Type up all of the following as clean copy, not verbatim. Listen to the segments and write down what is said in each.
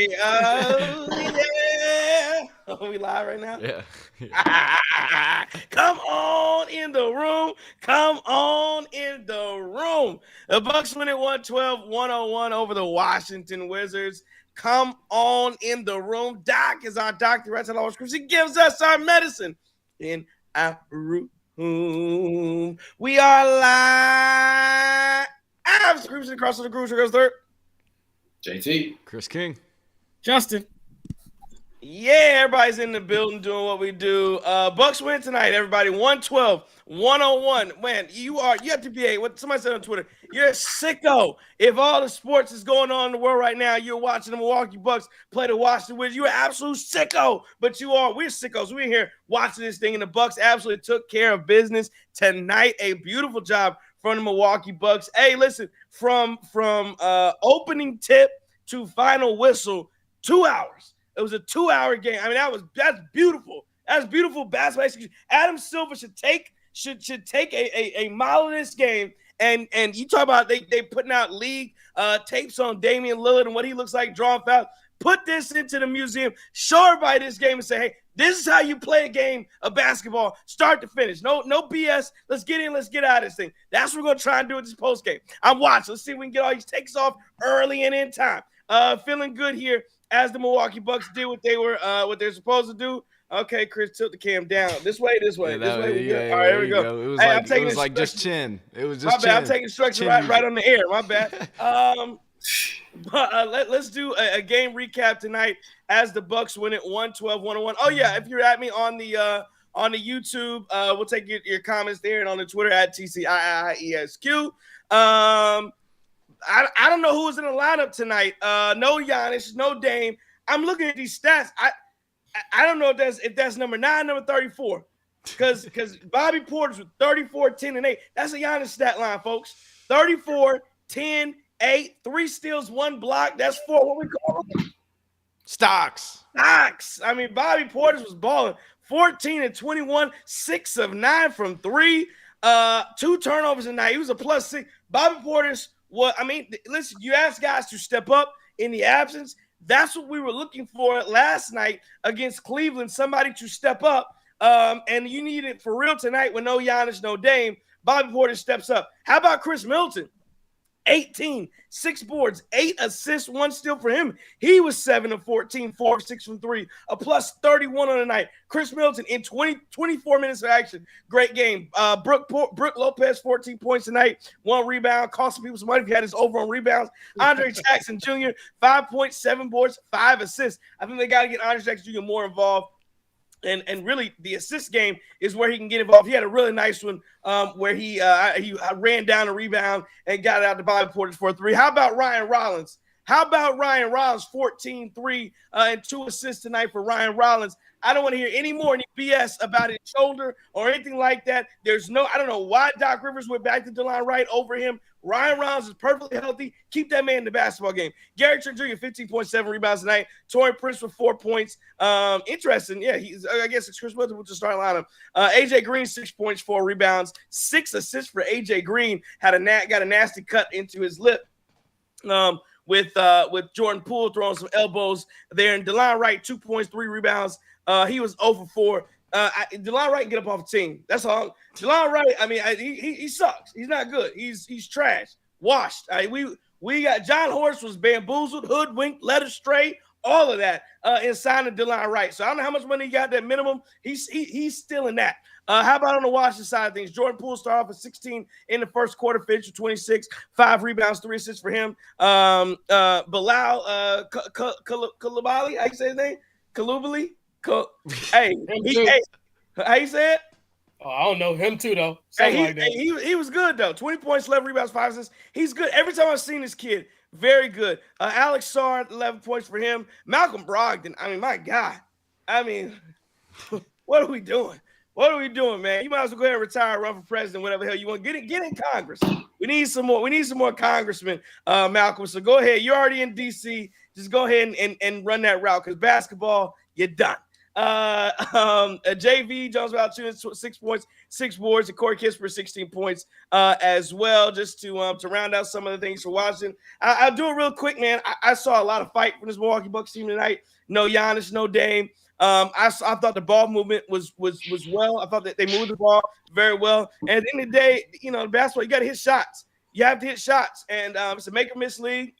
Hey, yeah. Are we live right now? Yeah. Come on in the room. Come on in the room. The Bucks win at 112-101 over the Washington Wizards. Come on in the room. Doc is our doctor. Right, he gives us our medicine in our room. We are live. I'm screaming across the groove. Goes third. JT. Chris King. Justin. Yeah, everybody's in the building doing what we do. Bucks win tonight, everybody. 112-101. Man, you have to be what somebody said on Twitter. You're a sicko. If all the sports is going on in the world right now, you're watching the Milwaukee Bucks play the Washington Wizards. You're an absolute sicko. But we're sickos. We're here watching this thing, and the Bucks absolutely took care of business tonight. A beautiful job from the Milwaukee Bucks. Hey, listen, from opening tip to final whistle, 2 hours. It was a 2-hour game. I mean, that's beautiful. That's beautiful basketball execution. Adam Silver should take a mile of this game. And you talk about they putting out league tapes on Damian Lillard and what he looks like drawing fouls. Put this into the museum. Show everybody this game and say, hey, this is how you play a game of basketball, start to finish. No BS. Let's get in. Let's get out of this thing. That's what we're gonna try and do with this post game. I'm watching. Let's see if we can get all these takes off early and in time. Feeling good here as the Milwaukee Bucks did what they're supposed to do. Okay, Chris, tilt the cam down. This way. Yeah, This way. yeah, All right, here here we go. It was Hey, like just chin. It was just my bad. chin. I'm taking instruction right on the air. My bad. But let's do a game recap tonight as the Bucks win it 112-101. Oh yeah, if you're at me on the YouTube, we'll take your comments there, and on the Twitter at TCIIESQ. I don't know who was in the lineup tonight. No Giannis, no Dame. I'm looking at these stats. I don't know if that's number 9, number 34. Because Bobby Portis with 34, 10, and 8. That's a Giannis stat line, folks. 34, 10, 8, 3 steals, 1 block. That's 4. What we call them? Stocks. I mean, Bobby Portis was balling. 14 and 21, 6 of 9 from 3. 2 turnovers tonight. He was a +6. Bobby Portis. Well, I mean, listen, you ask guys to step up in the absence. That's what we were looking for last night against Cleveland, somebody to step up. And you need it for real tonight with no Giannis, no Dame. Bobby Portis steps up. How about Khris Middleton? 18, 6 boards, 8 assists, 1 steal for him. He was 7 of 14, 4 of 6 from 3, a +31 on the night. Khris Middleton in 24 minutes of action. Great game. Brook Lopez, 14 points tonight, 1 rebound, cost some people some money if he had his over on rebounds. Andre Jackson Jr., 5.7 boards, 5 assists. I think they got to get Andre Jackson Jr. more involved. And really, the assist game is where he can get involved. He had a really nice one where he ran down a rebound and got it out to Bobby Portis for a 3. How about Ryan Rollins? 14, 3, and 2 assists tonight for Ryan Rollins. I don't want to hear any BS about his shoulder or anything like that. I don't know why Doc Rivers went back to DeLon Wright over him. Ryan Rollins is perfectly healthy. Keep that man in the basketball game. Gary Trent Jr., 15.7 rebounds tonight. Torian Prince with 4 points. Interesting. Yeah, I guess it's Khris Middleton with the starting lineup. AJ Green, 6 points, 4 rebounds, 6 assists for AJ Green. Got a nasty cut into his lip. With Jordan Poole throwing some elbows there. And DeLon Wright, 2 points, 3 rebounds. He was 0 for 4. DeLon Wright can get up off the team. That's all. DeLon Wright, I mean, he sucks. He's not good. He's trash. Washed. We got John Horst was bamboozled, hoodwinked, led astray, all of that in signing DeLon Wright. So I don't know how much money he got that minimum. He's still in that. How about on the Washington side of things? Jordan Poole started off at 16 in the first quarter, finished with 26, 5 rebounds, 3 assists for him. Bilal Coulibaly, how you say his name? Coulibaly? Hey, how you say it? Oh, I don't know him too though. He was good though. 20 points, 11 rebounds, 5 assists. He's good. Every time I've seen this kid, very good. Alex Sarr, 11 points for him. Malcolm Brogdon. I mean, my God. I mean, what are we doing? What are we doing, man? You might as well go ahead and retire, run for president, whatever the hell you want. Get in Congress. We need some more. We need some more congressmen, Malcolm. So go ahead. You're already in D.C. Just go ahead and run that route because basketball, you're done. JV Jones Valanciunas 6 points, 6 boards, and Corey Kispert 16 points as well. Just to round out some of the things for Washington. I'll do it real quick, man. I saw a lot of fight from this Milwaukee Bucks team tonight. No Giannis, no Dame. I thought the ball movement was well. I thought that they moved the ball very well. And at the end of the day, the basketball, you got to hit shots. You have to hit shots, and it's a make or miss league.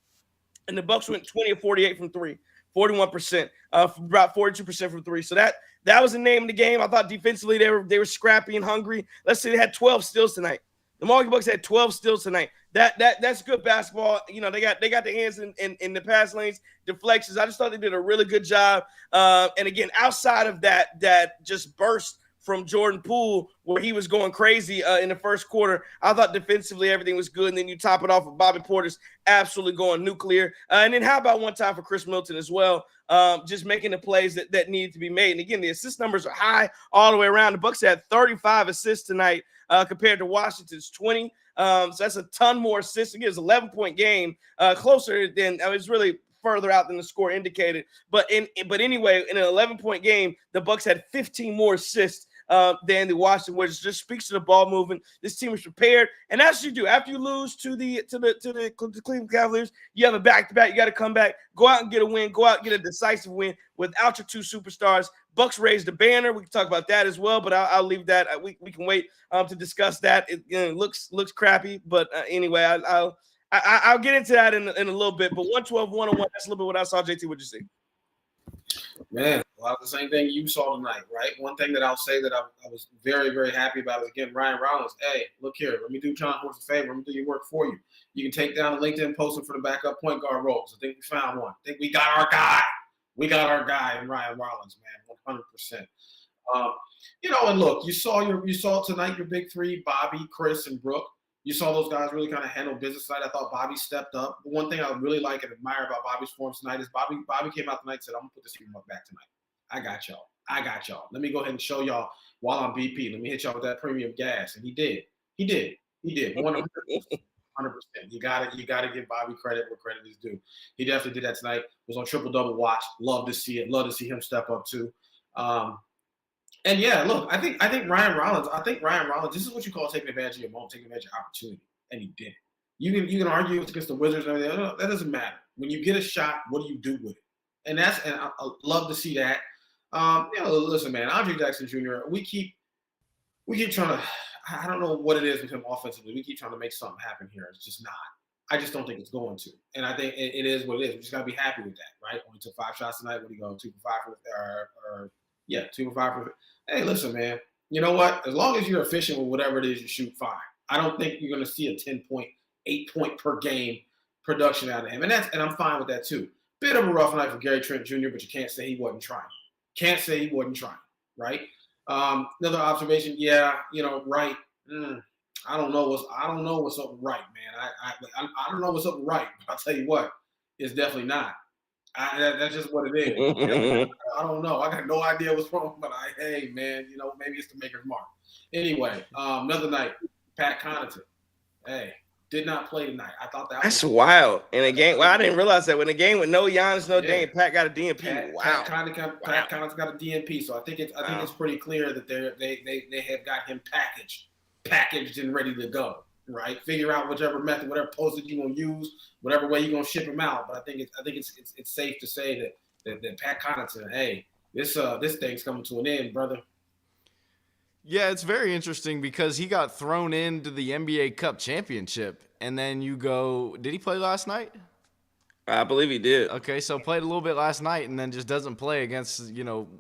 And the Bucks went 20 of 48 from three, 41%, about 42% from three. So that was the name of the game. I thought defensively they were scrappy and hungry. Let's say they had 12 steals tonight. The Milwaukee Bucks had 12 steals tonight. That's good basketball. They got the hands in the pass lanes, deflections. I just thought they did a really good job. And again, outside of that just burst from Jordan Poole where he was going crazy in the first quarter, I thought defensively everything was good. And then you top it off with Bobby Portis absolutely going nuclear. And then how about one time for Khris Middleton as well, just making the plays that need to be made. And again, the assist numbers are high all the way around. The Bucks had 35 assists tonight compared to Washington's 20. So that's a ton more assists. Again, it's an 11-point game, closer than it's really further out than the score indicated. But anyway, in an 11-point game, the Bucks had 15 more assists than the Washington Wizards. Just speaks to the ball movement. This team is prepared, and as you do, after you lose to the Cleveland Cavaliers, you have a back-to-back. You got to come back, go out and get a win, go out and get a decisive win without your two superstars. Bucks raised the banner. We can talk about that as well, but I'll leave that. We can wait to discuss that. It looks crappy, but anyway, I'll get into that in a little bit. But 112, 101, that's a little bit what I saw. JT, what'd you see? Man, a lot of the same thing you saw tonight, right? One thing that I'll say that I was very, very happy about is, again, Ryan Rollins. Hey, look here. Let me do John Horse a favor. Let me do your work for you. You can take down the LinkedIn posting for the backup point guard roles. I think we found one. I think we got our guy. We got our guy in Ryan Rollins, man, 100%. And look, you saw tonight your big three, Bobby, Khris, and Brooke. You saw those guys really kind of handle business tonight. I thought Bobby stepped up. The one thing I really like and admire about Bobby's form tonight is Bobby came out tonight and said, I'm going to put this team back tonight. I got y'all. Let me go ahead and show y'all while I'm BP. Let me hit y'all with that premium gas. And he did. 100%. You gotta give Bobby credit where credit is due. He definitely did that tonight. Was on triple-double watch. Love to see it. Love to see him step up too. And yeah, look, I think Ryan Rollins, this is what you call taking advantage of your moment, taking advantage of opportunity. And he did. You can argue against the Wizards and everything. That doesn't matter. When you get a shot, what do you do with it? And I love to see that. Listen, man, Andre Jackson Jr., we keep trying to, I don't know what it is with him offensively. We keep trying to make something happen here. It's just not. I just don't think it's going to. And I think it is what it is. We just got to be happy with that, right? Only took 5 shots tonight. What do you go, 2 for 5 2 for 5 for. Hey, listen, man. You know what? As long as you're efficient with whatever it is you shoot, fine. I don't think you're going to see a 10-point, 8-point per game production out of him. And I'm fine with that too. Bit of a rough night for Gary Trent Jr., but you can't say he wasn't trying. Right? Another observation, right. I don't know what's up with Wright, man. I don't know what's up with Wright, but I'll tell you what, it's definitely not. That's just what it is. I don't know. I got no idea what's wrong, but hey, man, maybe it's the maker's mark. Anyway, another night, Pat Connaughton. Hey, did not play tonight. I thought that's wild. In a game, I didn't realize that. When a game with no Giannis, no Dame, Pat got a DNP. Wow. Pat Connaughton's got a DNP, so I think it's pretty clear that they have got him packaged and ready to go. Right, figure out whichever method, whatever postage you're gonna use, whatever way you're gonna ship him out. But I think it's safe to say that Pat Connaughton, hey, this thing's coming to an end, brother. Yeah, it's very interesting because he got thrown into the NBA Cup championship, and then you go, did he play last night? I believe he did. Okay, so played a little bit last night, and then just doesn't play against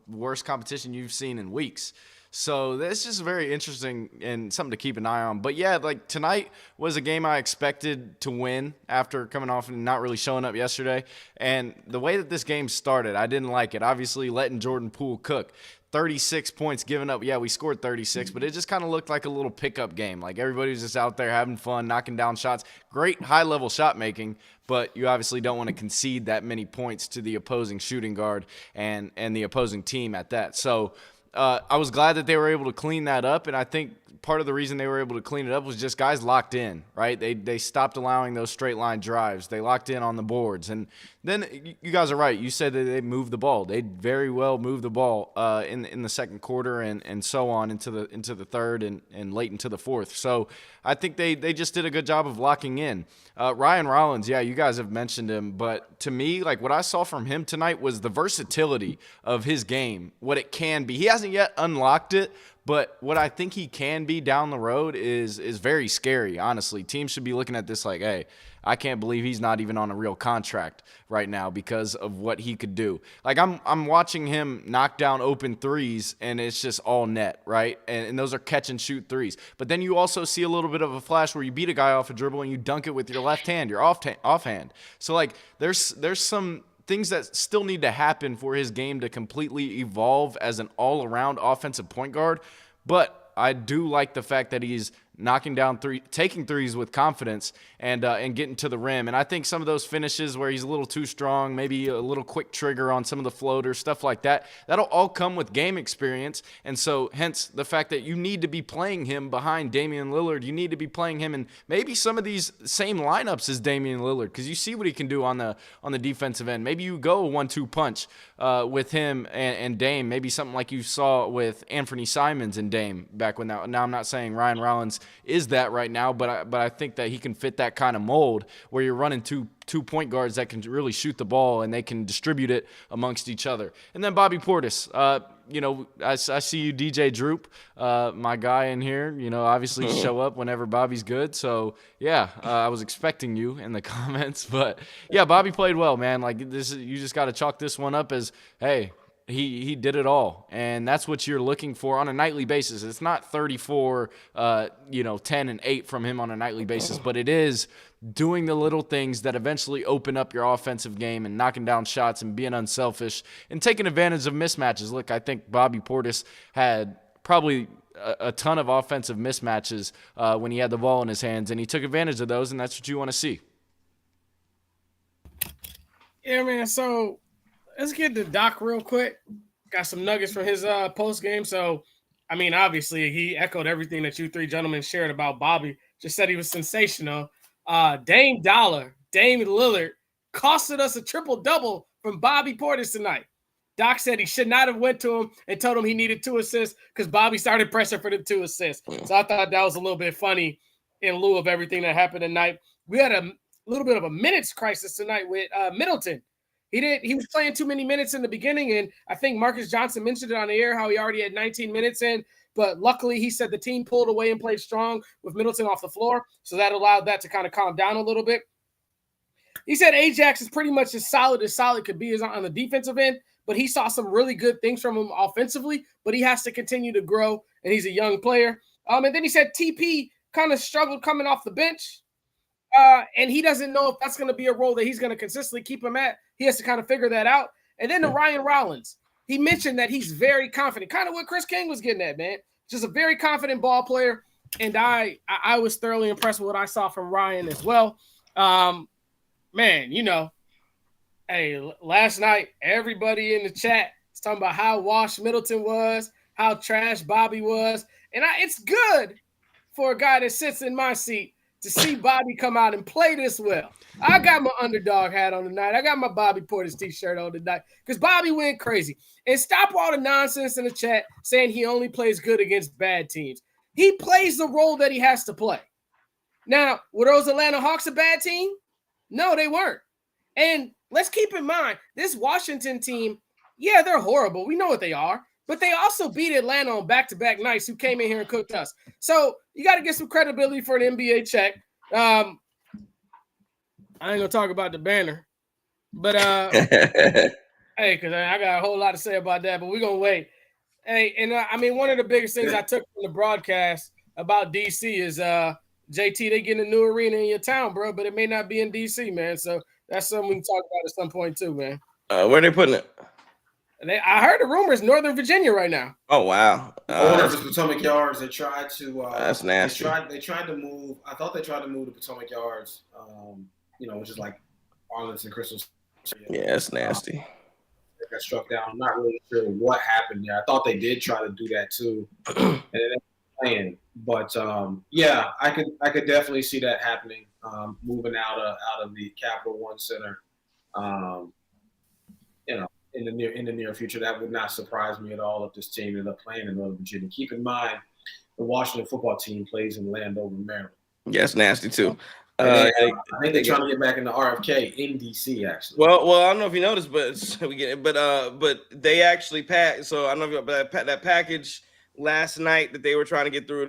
worst competition you've seen in weeks. So that's just very interesting and something to keep an eye on. But yeah, like tonight was a game I expected to win after coming off and not really showing up yesterday. And the way that this game started, I didn't like it. Obviously, letting Jordan Poole cook. 36 points given up. Yeah, we scored 36, but it just kind of looked like a little pickup game. Like everybody was just out there having fun, knocking down shots. Great high-level shot making, but you obviously don't want to concede that many points to the opposing shooting guard and the opposing team at that. So I was glad that they were able to clean that up, and I think part of the reason they were able to clean it up was just guys locked in, right? They stopped allowing those straight line drives. They locked in on the boards, and Then you guys are right. You said that they moved the ball. They very well moved the ball in the second quarter and so on into the third and late into the fourth. So I think they just did a good job of locking in. Ryan Rollins, yeah, you guys have mentioned him, but to me, like what I saw from him tonight was the versatility of his game, what it can be. He hasn't yet unlocked it, but what I think he can be down the road is very scary, honestly. Teams should be looking at this like, hey, I can't believe he's not even on a real contract right now because of what he could do. Like I'm watching him knock down open threes, and it's just all net, right? And those are catch and shoot threes. But then you also see a little bit of a flash where you beat a guy off a dribble and you dunk it with your left hand, your offhand. So like there's some things that still need to happen for his game to completely evolve as an all-around offensive point guard. But I do like the fact that he's knocking down taking threes with confidence and getting to the rim. And I think some of those finishes where he's a little too strong, maybe a little quick trigger on some of the floaters, stuff like that, that'll all come with game experience. And so hence the fact that you need to be playing him behind Damian Lillard. You need to be playing him in maybe some of these same lineups as Damian Lillard, because you see what he can do on the defensive end. Maybe you go a 1-2 punch with him and Dame, maybe something like you saw with Anthony Simons and Dame back when now I'm not saying Ryan Rollins is that right now, but I think that he can fit that kind of mold where you're running two point guards that can really shoot the ball and they can distribute it amongst each other. And then Bobby Portis, I see you, DJ Droop, my guy in here, obviously show up whenever Bobby's good. So yeah, I was expecting you in the comments, but yeah, Bobby played well, man. Like you just got to chalk this one up as, hey, he did it all, and that's what you're looking for on a nightly basis. It's not 34, 10 and 8 from him on a nightly basis, but it is doing the little things that eventually open up your offensive game and knocking down shots and being unselfish and taking advantage of mismatches. Look, I think Bobby Portis had probably a ton of offensive mismatches when he had the ball in his hands, and he took advantage of those, and that's what you want to see. Yeah, man, so let's get to Doc real quick. Got some nuggets from his post game. So, I mean, obviously, he echoed everything that you three gentlemen shared about Bobby. Just said he was sensational. Dame Lillard costed us a triple-double from Bobby Portis tonight. Doc said he should not have went to him and told him he needed 2 assists because Bobby started pressure for the 2 assists. So I thought that was a little bit funny in lieu of everything that happened tonight. We had a little bit of a minutes crisis tonight with Middleton. He was playing too many minutes in the beginning, and I think Marcus Johnson mentioned it on the air how he already had 19 minutes in, but luckily he said the team pulled away and played strong with Middleton off the floor, so that allowed that to kind of calm down a little bit. He said Ajax is pretty much as solid could be on the defensive end, but he saw some really good things from him offensively, but he has to continue to grow, and he's a young player. And then he said TP kind of struggled coming off the bench. And he doesn't know if that's going to be a role that he's going to consistently keep him at. He has to kind of figure that out. And then to Ryan Rollins, he mentioned that he's very confident, kind of what Chris King was getting at, man. Just a very confident ball player. And I was thoroughly impressed with what I saw from Ryan as well. Hey, last night, everybody in the chat is talking about how washed Middleton was, how trash Bobby was. And it's good for a guy that sits in my seat to see Bobby come out and play this well. I got my underdog hat on tonight. I got my Bobby Portis t-shirt on tonight because Bobby went crazy. And stop all the nonsense in the chat saying he only plays good against bad teams. He plays the role that he has to play. Now, were those Atlanta Hawks a bad team? No, they weren't. And let's keep in mind, this Washington team, yeah, they're horrible. We know what they are. But they also beat Atlanta on back-to-back nights who came in here and cooked us. So you got to get some credibility for an NBA check. I ain't going to talk about the banner. But, hey, because I got a whole lot to say about that, but we're going to wait. Hey, and one of the biggest things I took from the broadcast about D.C. is, JT, they getting a new arena in your town, bro, but it may not be in D.C., man. So that's something we can talk about at some point too, man. Where are they putting it? I heard the rumors Northern Virginia right now. Oh wow! Or Potomac Yards. They tried to. That's nasty. They tried to move. I thought they tried to move to Potomac Yards. Which is like Arlington, Crystal. Yeah, it's nasty. They got struck down. I'm not really sure what happened there. I thought they did try to do that too, and it playing. But yeah, I could definitely see that happening. Moving out of the Capital One Center. Um, you know, in the near future, that would not surprise me at all if this team ended up playing in Northern Virginia. Keep in mind, the Washington football team plays in Landover, Maryland. Yeah, it's nasty too. I think they're trying to get back into RFK in DC, actually. Well, I don't know if you noticed, but they actually passed. So I don't know if that package last night that they were trying to get through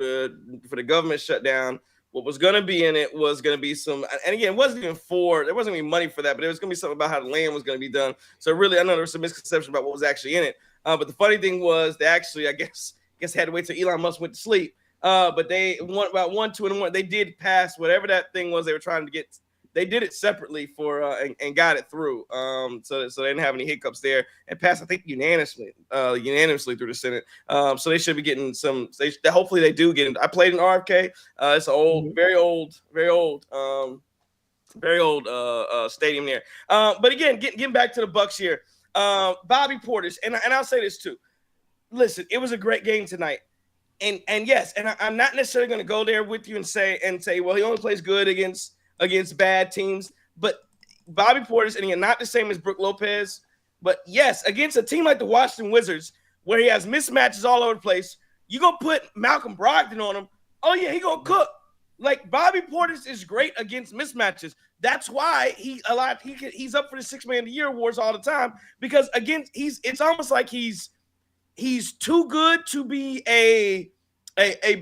for the government shutdown. What was going to be in it was going to be some, and again, it wasn't even there wasn't any money for that, but it was going to be something about how the land was going to be done. So really, I know there was some misconception about what was actually in it. But the funny thing was they actually, I guess had to wait till Elon Musk went to sleep. But they won about 1, 2, and 1. They did pass whatever that thing was they were trying to get. They did it separately and got it through. So they didn't have any hiccups there and passed, I think, unanimously through the Senate. So they should be getting some. Hopefully they do get it. I played in RFK. It's an old, very old stadium there. But again, getting back to the Bucks here, Bobby Portis, and I'll say this too. Listen, it was a great game tonight. And yes, and I'm not necessarily going to go there with you and say, well, he only plays good against bad teams. But Bobby Portis, and again, not the same as Brook Lopez, but yes, against a team like the Washington Wizards, where he has mismatches all over the place, you're going to put Malcolm Brogdon on him. Oh, yeah, he's going to cook. Like, Bobby Portis is great against mismatches. That's why he's up for the 6th Man of the Year awards all the time, because, again, it's almost like he's too good to be a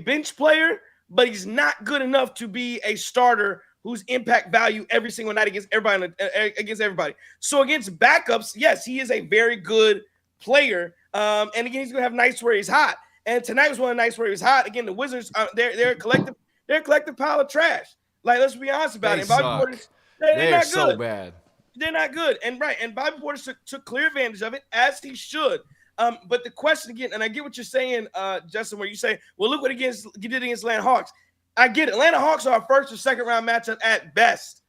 bench player, but he's not good enough to be a starter whose impact value every single night against everybody. So against backups, yes, he is a very good player. And again, he's gonna have nights where he's hot. And tonight was one of the nights where he was hot. Again, the Wizards, they're a collective pile of trash. Like, let's be honest about it. Bobby Portis, they're not so good. bad. They're not good. And Bobby Portis took clear advantage of it, as he should. But the question again, and I get what you're saying, Justin, where you say, well, look what he did against Atlanta Hawks. I get it. Atlanta Hawks are a 1st or 2nd round matchup at best.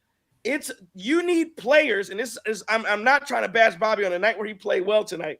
You need players, and I'm not trying to bash Bobby on a night where he played well tonight,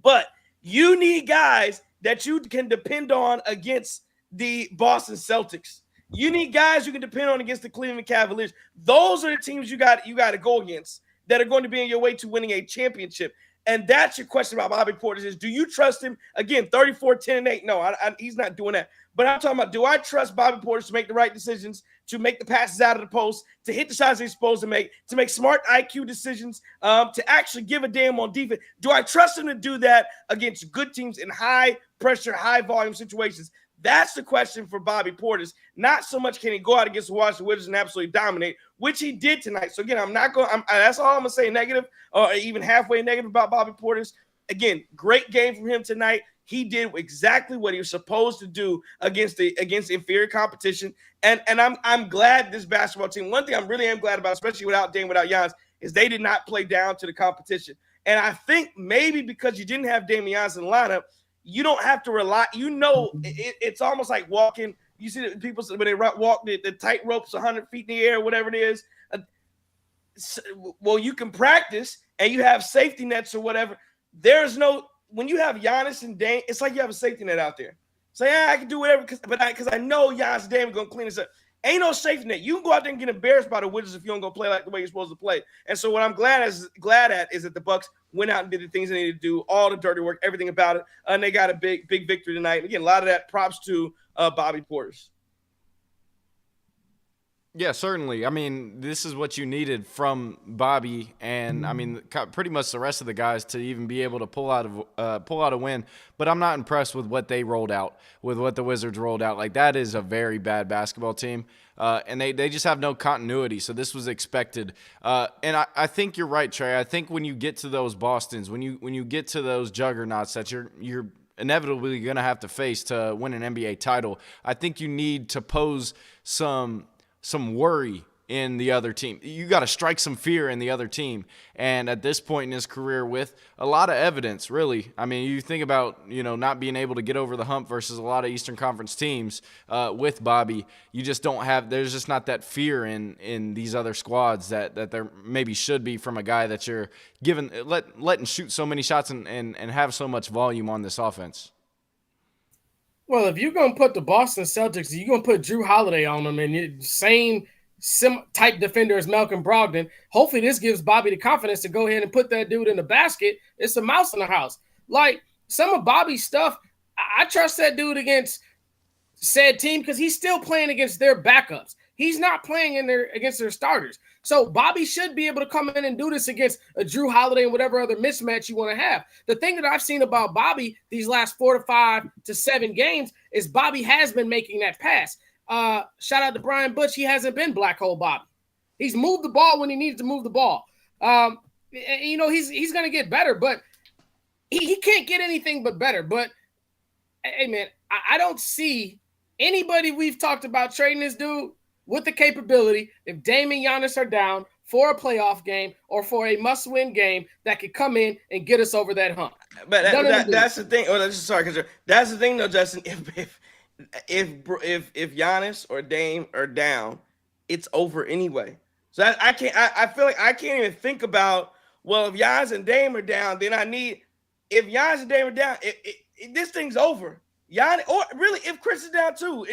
but you need guys that you can depend on against the Boston Celtics. You need guys you can depend on against the Cleveland Cavaliers. Those are the teams you got to go against that are going to be on your way to winning a championship. And that's your question about Bobby Portis is, do you trust him? Again, 34, 10, and 8. No, he's not doing that. But I'm talking about, do I trust Bobby Portis to make the right decisions, to make the passes out of the post, to hit the shots he's supposed to make smart IQ decisions, to actually give a damn on defense? Do I trust him to do that against good teams in high pressure, high volume situations? That's the question for Bobby Portis. Not so much can he go out against the Washington Wizards and absolutely dominate, which he did tonight. So again, that's all I'm gonna say negative or even halfway negative about Bobby Portis. Again, great game from him tonight. He did exactly what he was supposed to do against inferior competition. And I'm glad this basketball team. One thing I really am glad about, especially without Giannis, is they did not play down to the competition. And I think maybe because you didn't have Dame Giannis in the lineup, you don't have to rely. It's almost like walking. You see the people when they walk the tight ropes 100 feet in the air, whatever it is. Well, you can practice and you have safety nets or whatever. When you have Giannis and Dame, it's like you have a safety net out there. Say, I can do whatever because I know Giannis and Dame are gonna clean this up. Ain't no safety net. You can go out there and get embarrassed by the Wizards if you don't go play like the way you're supposed to play. And so what I'm glad at is that the Bucks went out and did the things they needed to do, all the dirty work, everything about it, and they got a big victory tonight. And again, a lot of that props to Bobby Portis. Yeah, certainly. I mean, this is what you needed from Bobby, and I mean, pretty much the rest of the guys to even be able to pull out a win. But I'm not impressed with what they rolled out, with what the Wizards rolled out. Like, that is a very bad basketball team, and they just have no continuity. So this was expected. And I think you're right, Trey. I think when you get to those Bostons, when you get to those juggernauts that you're inevitably going to have to face to win an NBA title, I think you need to pose some worry in the other team. You got to strike some fear in the other team. And at this point in his career, with a lot of evidence, really, I mean, you think about, not being able to get over the hump versus a lot of Eastern Conference teams with Bobby, you just don't have, there's just not that fear in these other squads that there maybe should be from a guy that you're letting shoot so many shots and have so much volume on this offense. Well, if you're going to put the Boston Celtics, you're going to put Drew Holiday on them, and same type defender as Malcolm Brogdon. Hopefully this gives Bobby the confidence to go ahead and put that dude in the basket. It's a mouse in the house. Like some of Bobby's stuff, I trust that dude against said team because he's still playing against their backups. He's not playing against their starters. So Bobby should be able to come in and do this against a Drew Holiday and whatever other mismatch you want to have. The thing that I've seen about Bobby these last 4 to 5 to 7 games is Bobby has been making that pass. Shout out to Brian Butch. He hasn't been black hole Bobby. He's moved the ball when he needs to move the ball. He's going to get better, but he can't get anything but better. But, hey, man, I don't see anybody we've talked about trading this dude with the capability, if Dame and Giannis are down for a playoff game or for a must-win game, that could come in and get us over that hump. But that's the thing. That's the thing, though, Justin. If Giannis or Dame are down, it's over anyway. So I feel like I can't even think about, well, if Giannis and Dame are down, then if Giannis and Dame are down, this thing's over. Giannis, or really, if Khris is down too,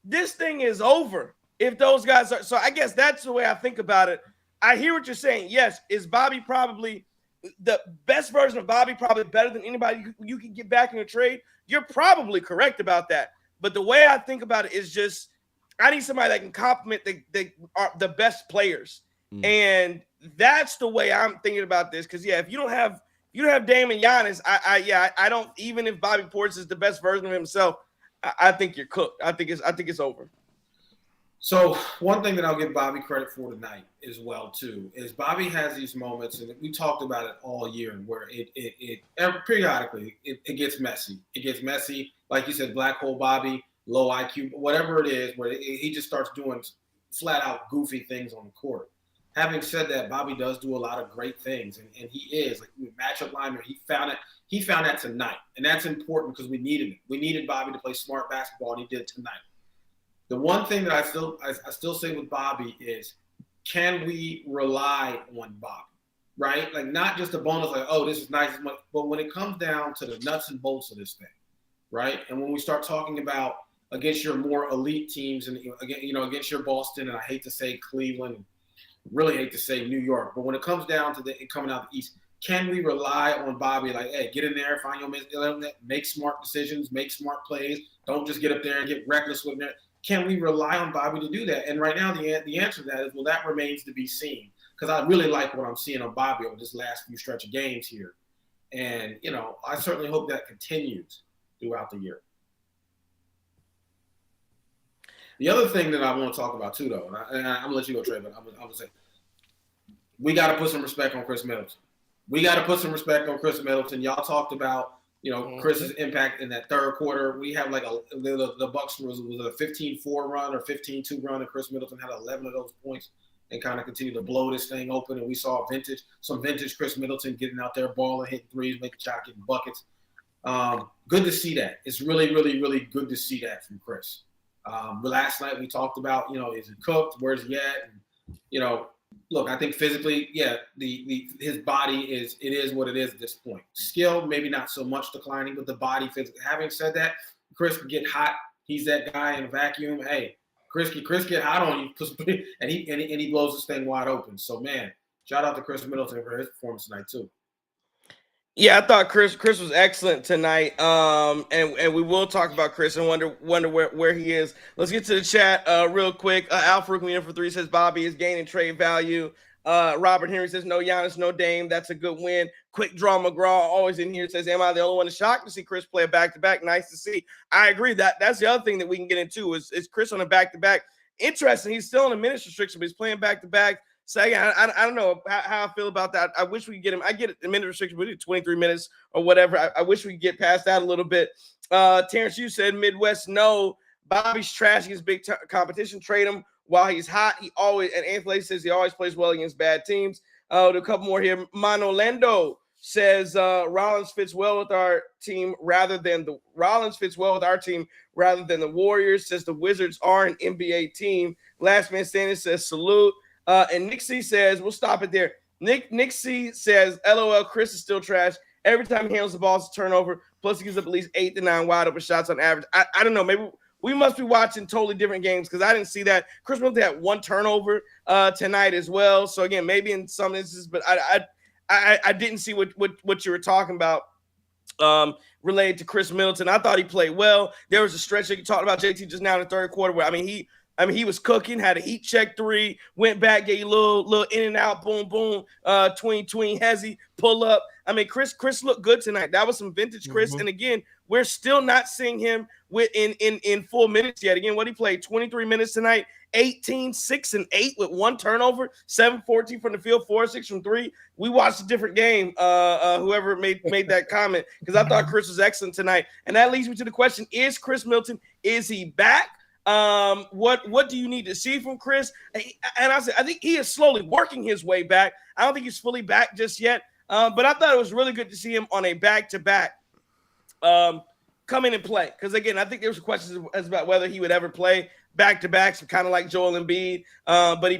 this thing is over. If those guys are, so I guess that's the way I think about it. I hear what you're saying. Yes, is Bobby probably the best version of Bobby, probably better than anybody you can get back in a trade? You're probably correct about that. But the way I think about it is just, I need somebody that can complement the best players. And that's the way I'm thinking about this. Because, yeah, if you don't have Dame and Giannis, I don't, even if Bobby Portis is the best version of himself, I think you're cooked. I think it's over. So one thing that I'll give Bobby credit for tonight as well too is Bobby has these moments, and we talked about it all year, where it periodically it gets messy. It gets messy, like you said, black hole Bobby, low IQ, whatever it is, where he just starts doing flat out goofy things on the court. Having said that, Bobby does do a lot of great things, and he is like matchup lineman. He found it. He found that tonight, and that's important because we needed it. We needed Bobby to play smart basketball, and he did tonight. The one thing that I still say with Bobby is, can we rely on Bobby, right? Like, not just a bonus, like, oh, this is nice, but when it comes down to the nuts and bolts of this thing, right? And when we start talking about against your more elite teams, and against your Boston, and I hate to say Cleveland, really hate to say New York, but when it comes down to it coming out the East, can we rely on Bobby? Like, hey, get in there, find your make smart decisions, make smart plays. Don't just get up there and get reckless with it. Can we rely on Bobby to do that? And right now, the answer to that is, well, that remains to be seen. Because I really like what I'm seeing on Bobby over this last few stretch of games here. And, I certainly hope that continues throughout the year. The other thing that I want to talk about, too, though, and I'm going to let you go, Trey, but I'm going to say, we got to put some respect on Khris Middleton. Y'all talked about, Chris's impact in that third quarter. We have the Bucks was a 15-4 run or 15-2 run, and Khris Middleton had 11 of those points and kind of continued to blow this thing open. And we saw some vintage Khris Middleton getting out there, balling, hitting threes, making shots, getting buckets. Good to see that. It's really, really, really good to see that from Khris. But last night we talked about, is he cooked? Where's he at? And, look, I think physically, yeah, his body is what it is at this point. Skill, maybe not so much declining, but the body physically. Having said that, Khris can get hot. He's that guy in a vacuum. Hey, Khris get hot on you, and he blows this thing wide open. So, man, shout out to Khris Middleton for his performance tonight too. Yeah, I thought Khris was excellent tonight. And we will talk about Khris and wonder where he is. Let's get to the chat real quick. Alfred Community for 3 says Bobby is gaining trade value. Robert Henry says no Giannis, no Dame. That's a good win. Quick Draw McGraw always in here says, am I the only one shocked to see Khris play a back-to-back? Nice to see. I agree. That's the other thing that we can get into is Khris on a back-to-back. Interesting. He's still in a minutes restriction, but he's playing back-to-back. So again, I don't know how I feel about that. I wish we could get him. I get a minute restriction. We do 23 minutes or whatever. I wish we could get past that a little bit. Terrence, you said Midwest, no. Bobby's trash against big competition. Trade him while he's hot. And Anthony says he always plays well against bad teams. A couple more here. Manolendo says Rollins fits well with our team rather than the Warriors. Says the Wizards are an NBA team. Last man standing says salute. And Nick C says, we'll stop it there. Nick C says, LOL, Khris is still trash. Every time he handles the ball, it's a turnover. Plus, he gives up at least 8 to 9 wide open shots on average. I don't know. Maybe we must be watching totally different games because I didn't see that. Khris Middleton had 1 turnover tonight as well. So again, maybe in some instances, but I didn't see what you were talking about related to Khris Middleton. I thought he played well. There was a stretch that you talked about, JT, just now in the third quarter where he was cooking, had a heat check 3, went back, gave you a little in and out, boom, boom, tween, hezzy, pull up. I mean, Khris looked good tonight. That was some vintage Khris. And again, we're still not seeing him in full minutes yet. Again, what he played 23 minutes tonight, 18, 6 and 8 with 1 turnover, 7-14 from the field, 4-6 from 3. We watched a different game. Whoever made that comment, because I thought Khris was excellent tonight. And that leads me to the question: is Khris Middleton, is he back? What do you need to see from Khris? And I think he is slowly working his way back. I don't think he's fully back just yet. But I thought it was really good to see him on a back-to-back come in and play. Because again, I think there was questions about whether he would ever play back-to-backs, kind of like Joel Embiid. But he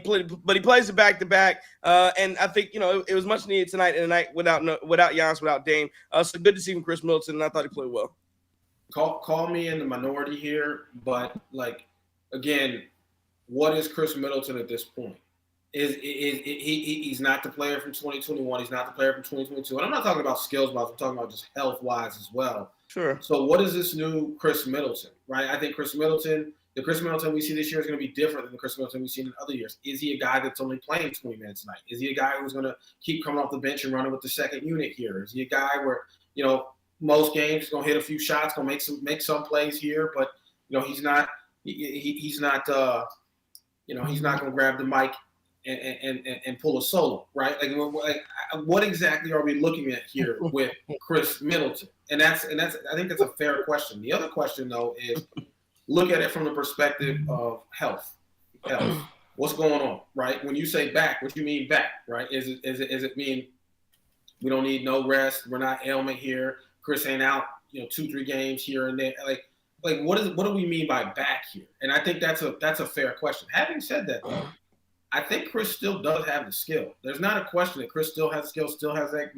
plays a back-to-back. And I think it was much needed tonight and a night without Giannis, without Dame. So good to see from Khris Middleton, and I thought he played well. Call me in the minority here, but again, what is Khris Middleton at this point? He's not the player from 2021. He's not the player from 2022. And I'm not talking about skills wise. I'm talking about just health wise as well. Sure. So what is this new Khris Middleton, right? I think the Khris Middleton we see this year is going to be different than the Khris Middleton we've seen in other years. Is he a guy that's only playing 20 minutes a night? Is he a guy who's going to keep coming off the bench and running with the second unit here? Is he a guy where, most games he's gonna hit a few shots, gonna make some plays here, but he's not gonna grab the mic and pull a solo, right? What exactly are we looking at here with Khris Middleton? And I think that's a fair question. The other question though is look at it from the perspective of health. What's going on, right? When you say back, what do you mean back, right? Is it mean we don't need no rest? We're not ailment here. Khris ain't out, 2-3 games here and there. What do we mean by back here? And I think that's a fair question. Having said that, though, I think Khris still does have the skill. There's not a question that Khris still has the skill, still has that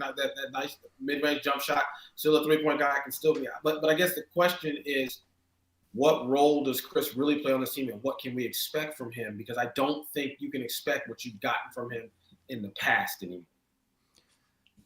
nice mid-range jump shot, still a 3-point guy, can still be out. But I guess the question is, what role does Khris really play on this team, and what can we expect from him? Because I don't think you can expect what you've gotten from him in the past anymore.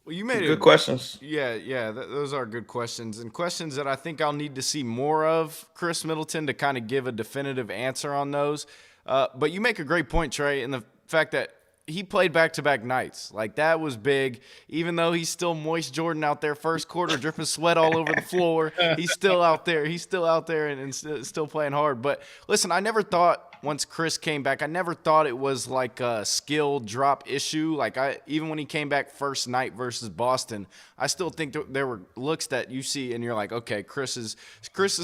Well, you made good questions. Yeah, those are good questions, and questions that I think I'll need to see more of Khris Middleton to kind of give a definitive answer on those. But you make a great point, Trey, in the fact that he played back-to-back nights. That was big. Even though he's still moist Jordan out there, first quarter, dripping sweat all over the floor, he's still out there. He's still out there and still playing hard. But listen, I never thought once Khris came back, I never thought it was like a skill drop issue. Even when he came back first night versus Boston, I still think there were looks that you see and you're like, okay, Khris is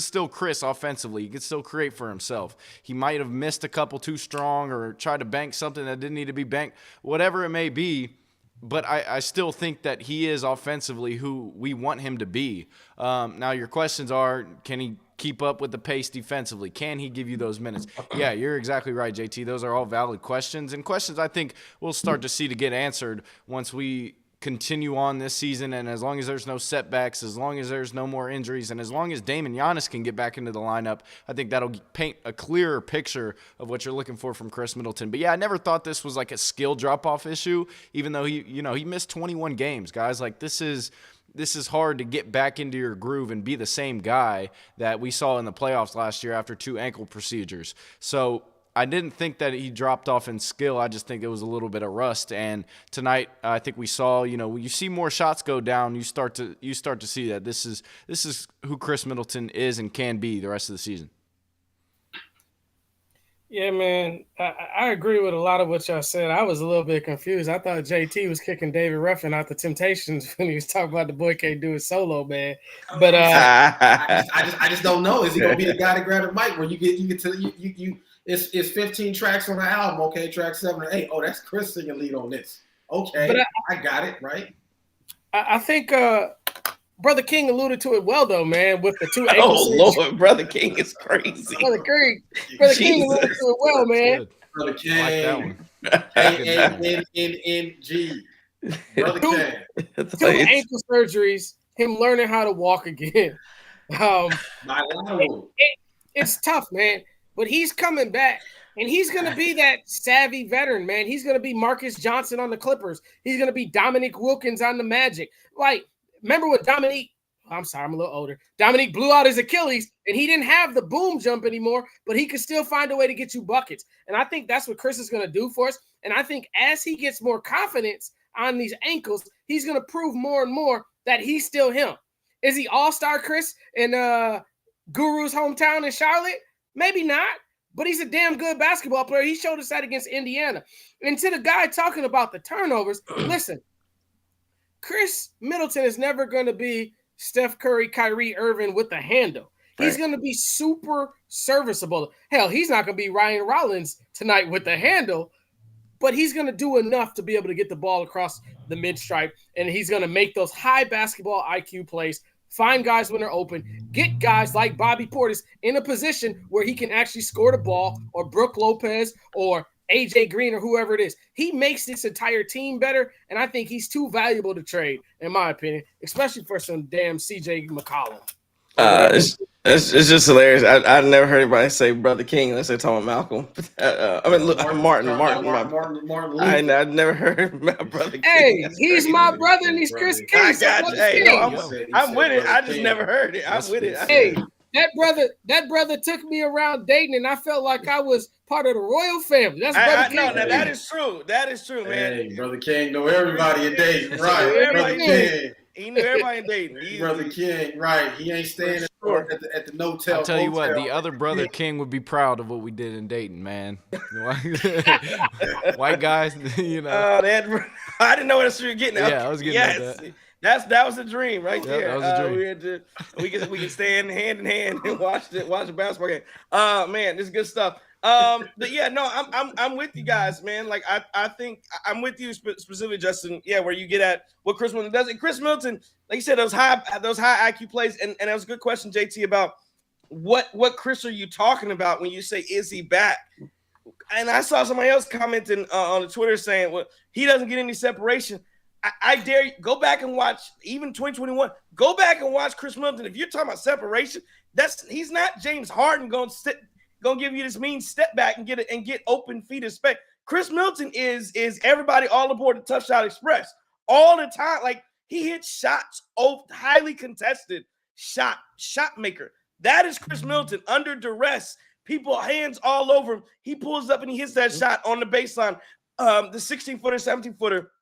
still Khris offensively. He can still create for himself. He might have missed a couple too strong or tried to bank something that didn't need to be banked, whatever it may be. But I still think that he is offensively who we want him to be. Now your questions are, can he keep up with the pace defensively? Can he give you those minutes? Yeah, you're exactly right, JT. Those are all valid questions, and questions I think we'll start to see to get answered once we continue on this season, and as long as there's no setbacks, as long as there's no more injuries, and as long as Dame and Giannis can get back into the lineup, I think that'll paint a clearer picture of what you're looking for from Khris Middleton. But yeah, I never thought this was like a skill drop-off issue, even though he missed 21 games, guys. This is hard to get back into your groove and be the same guy that we saw in the playoffs last year after 2 ankle procedures. So I didn't think that he dropped off in skill. I just think it was a little bit of rust. And tonight, I think we saw, when you see more shots go down, you start to see that this is who Khris Middleton is and can be the rest of the season. Yeah, man, I agree with a lot of what y'all said. I was a little bit confused. I thought JT was kicking David Ruffin out the Temptations when he was talking about the boy can't do it solo, man. But I just don't know. Is he gonna be the guy to grab the mic where you get to it's 15 tracks on the album? Okay, track 7 or 8. Oh, that's Khris singing lead on this. Okay, but I got it right. I think Brother King alluded to it well, though, man, with the 2 ankle. Oh, Lord, Brother King is crazy. Brother King alluded to it well, man. Brother King. A-N-N-N-G. Brother King. 2 ankle surgeries, him learning how to walk again. Bilateral. It's tough, man. But he's coming back, and he's going to be that savvy veteran, man. He's going to be Marcus Johnson on the Clippers. He's going to be Dominique Wilkins on the Magic. Like, remember what Dominique – I'm sorry, I'm a little older. Dominique blew out his Achilles, and he didn't have the boom jump anymore, but he could still find a way to get you buckets. And I think that's what Khris is going to do for us. And I think as he gets more confidence on these ankles, he's going to prove more and more that he's still him. Is he all-star Khris in Guru's hometown in Charlotte? Maybe not, but he's a damn good basketball player. He showed us that against Indiana. And to the guy talking about the turnovers, listen, Khris Middleton is never going to be Steph Curry, Kyrie Irving with the handle. He's going to be super serviceable. Hell, he's not going to be Ryan Rollins tonight with the handle, but he's going to do enough to be able to get the ball across the mid-stripe, and he's going to make those high basketball IQ plays, find guys when they're open, get guys like Bobby Portis in a position where he can actually score the ball, or Brook Lopez or AJ Green or whoever it is. He makes this entire team better, and I think he's too valuable to trade, in my opinion, especially for some damn CJ McCollum. It's just hilarious. I've never heard anybody say Brother King unless they're talking about Malcolm. I mean, look, Martin. I've never heard about Brother King. Hey, he's my brother and he's Chris King. I got you. Hey, I'm with it. I just never heard it. I'm with it. Hey, that brother took me around Dayton, and I felt like I was part of the royal family. That's Brother King. No, that is true. That is true, man. Hey, Brother King know everybody in Dayton, right? Brother King. He knew everybody in Dayton. Brother King, right? He ain't staying at the no-tell. I'll tell you what, the other Brother King would be proud of what we did in Dayton, man. White guys, you know. I didn't know what you were getting at. Yeah, I was getting at that. That was the dream right there. That was a dream. We can stand hand in hand and watch the basketball game. Man, this is good stuff. But yeah, no, I'm with you guys, man. Like I think I'm with you specifically, Justin. Yeah, where you get at what Khris Middleton does. And Khris Middleton, like you said, those high IQ plays, and that was a good question, JT, about what Khris are you talking about when you say is he back? And I saw somebody else commenting on the Twitter saying, well, he doesn't get any separation. I dare you go back and watch even 2021. Go back and watch Khris Middleton. If you're talking about separation, he's not James Harden going to give you this mean step back and get open feet and spec. Khris Middleton is everybody all aboard the Tough Shot Express all the time. Like he hits shots, highly contested shot maker. That is Khris Middleton under duress. People hands all over him. He pulls up and he hits that shot on the baseline, the 16-footer, 17-footer.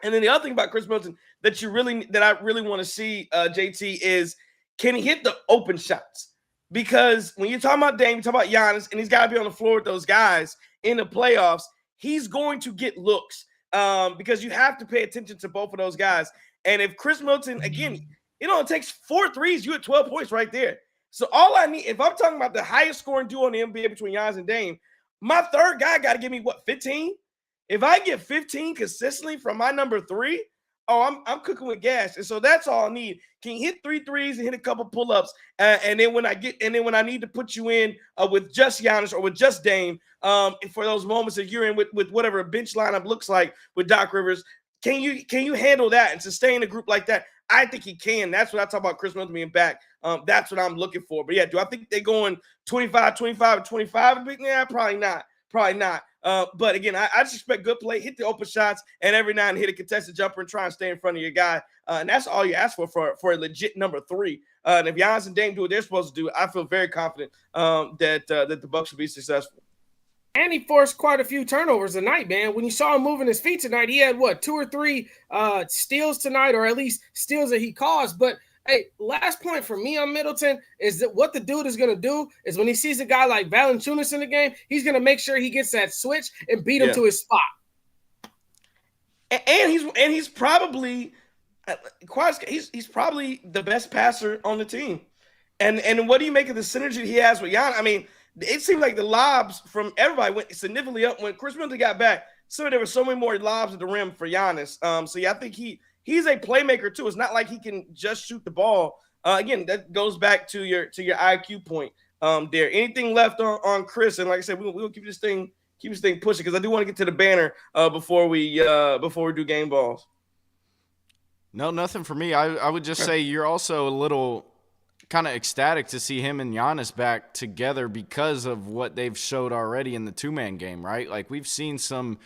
And then the other thing about Khris Middleton that I really want to see, JT, is can he hit the open shots? Because when you're talking about Dame, you talk about Giannis, and he's got to be on the floor with those guys in the playoffs, he's going to get looks because you have to pay attention to both of those guys. And if Khris Middleton, again, it only takes 4 threes, you at 12 points right there. So all I need, if I'm talking about the highest scoring duo in the NBA between Giannis and Dame, my third guy got to give me, 15? If I get 15 consistently from my number 3, I'm cooking with gas. And so that's all I need. Can you hit 3 threes and hit a couple pull-ups? And then when I need to put you in with just Giannis or with just Dame, and for those moments that you're in with whatever a bench lineup looks like with Doc Rivers, can you handle that and sustain a group like that? I think he can. That's what I talk about Khris Middleton being back. That's what I'm looking for. But yeah, do I think they're going 25, 25, 25? Yeah, probably not. But again, I just expect good play, hit the open shots, and every now and then hit a contested jumper and try and stay in front of your guy. And that's all you ask for a legit number 3. And if Giannis and Dame do what they're supposed to do, I feel very confident that the Bucks will be successful. And he forced quite a few turnovers tonight, man. When you saw him moving his feet tonight, he had 2 or 3 steals tonight, or at least steals that he caused. But hey, last point for me on Middleton is that what the dude is going to do is when he sees a guy like Valanciunas in the game, he's going to make sure he gets that switch and beat him to his spot. And he's probably he's probably the best passer on the team. And what do you make of the synergy he has with Giannis? I mean, it seemed like the lobs from everybody went significantly up when Khris Middleton got back. So there were so many more lobs at the rim for Giannis. So yeah, I think he's a playmaker too. It's not like he can just shoot the ball. Again, that goes back to your IQ point there. Anything left on Khris? And like I said, we'll keep this thing pushing because I do want to get to the banner before we do game balls. No, nothing for me. I would just say you're also a little kind of ecstatic to see him and Giannis back together because of what they've showed already in the two-man game, right? Like, we've seen some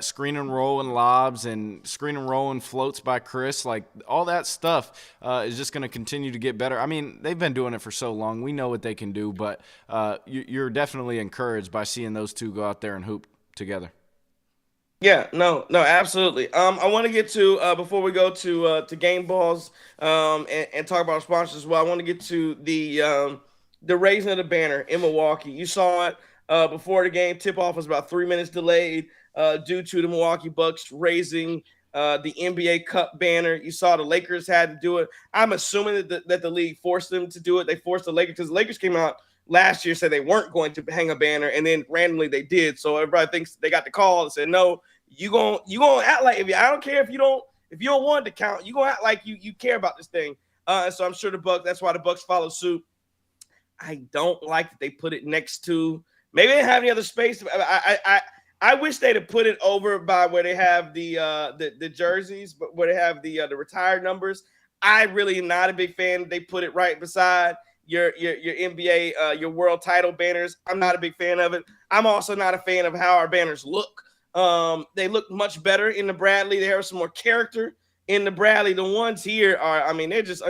screen and roll and lobs and screen and roll and floats by Khris. Like, all that stuff is just going to continue to get better. I mean, they've been doing it for so long. We know what they can do, but you're definitely encouraged by seeing those two go out there and hoop together. Yeah, no, absolutely. I want to get to before we go to game balls and talk about our sponsors as well. I want to get to the raising of the banner in Milwaukee. You saw it before the game. Tip off was about 3 minutes delayed due to the Milwaukee Bucks raising the NBA Cup banner. You saw the Lakers had to do it. I'm assuming that the league forced them to do it. They forced the Lakers because the Lakers came out last year, said they weren't going to hang a banner, and then randomly they did. So everybody thinks they got the call and said, no, you gonna act like, I don't care if you don't want it to count, you gonna act like you care about this thing. So I'm sure that's why the Bucks follow suit. I don't like that they put it next to, maybe they didn't have any other space. I wish they'd have put it over by where they have the jerseys, but where they have the retired numbers. I really am not a big fan. They put it right beside your NBA, your world title banners. I'm not a big fan of it. I'm also not a fan of how our banners look. They look much better in the Bradley. They have some more character in the Bradley. The ones here are, they're just,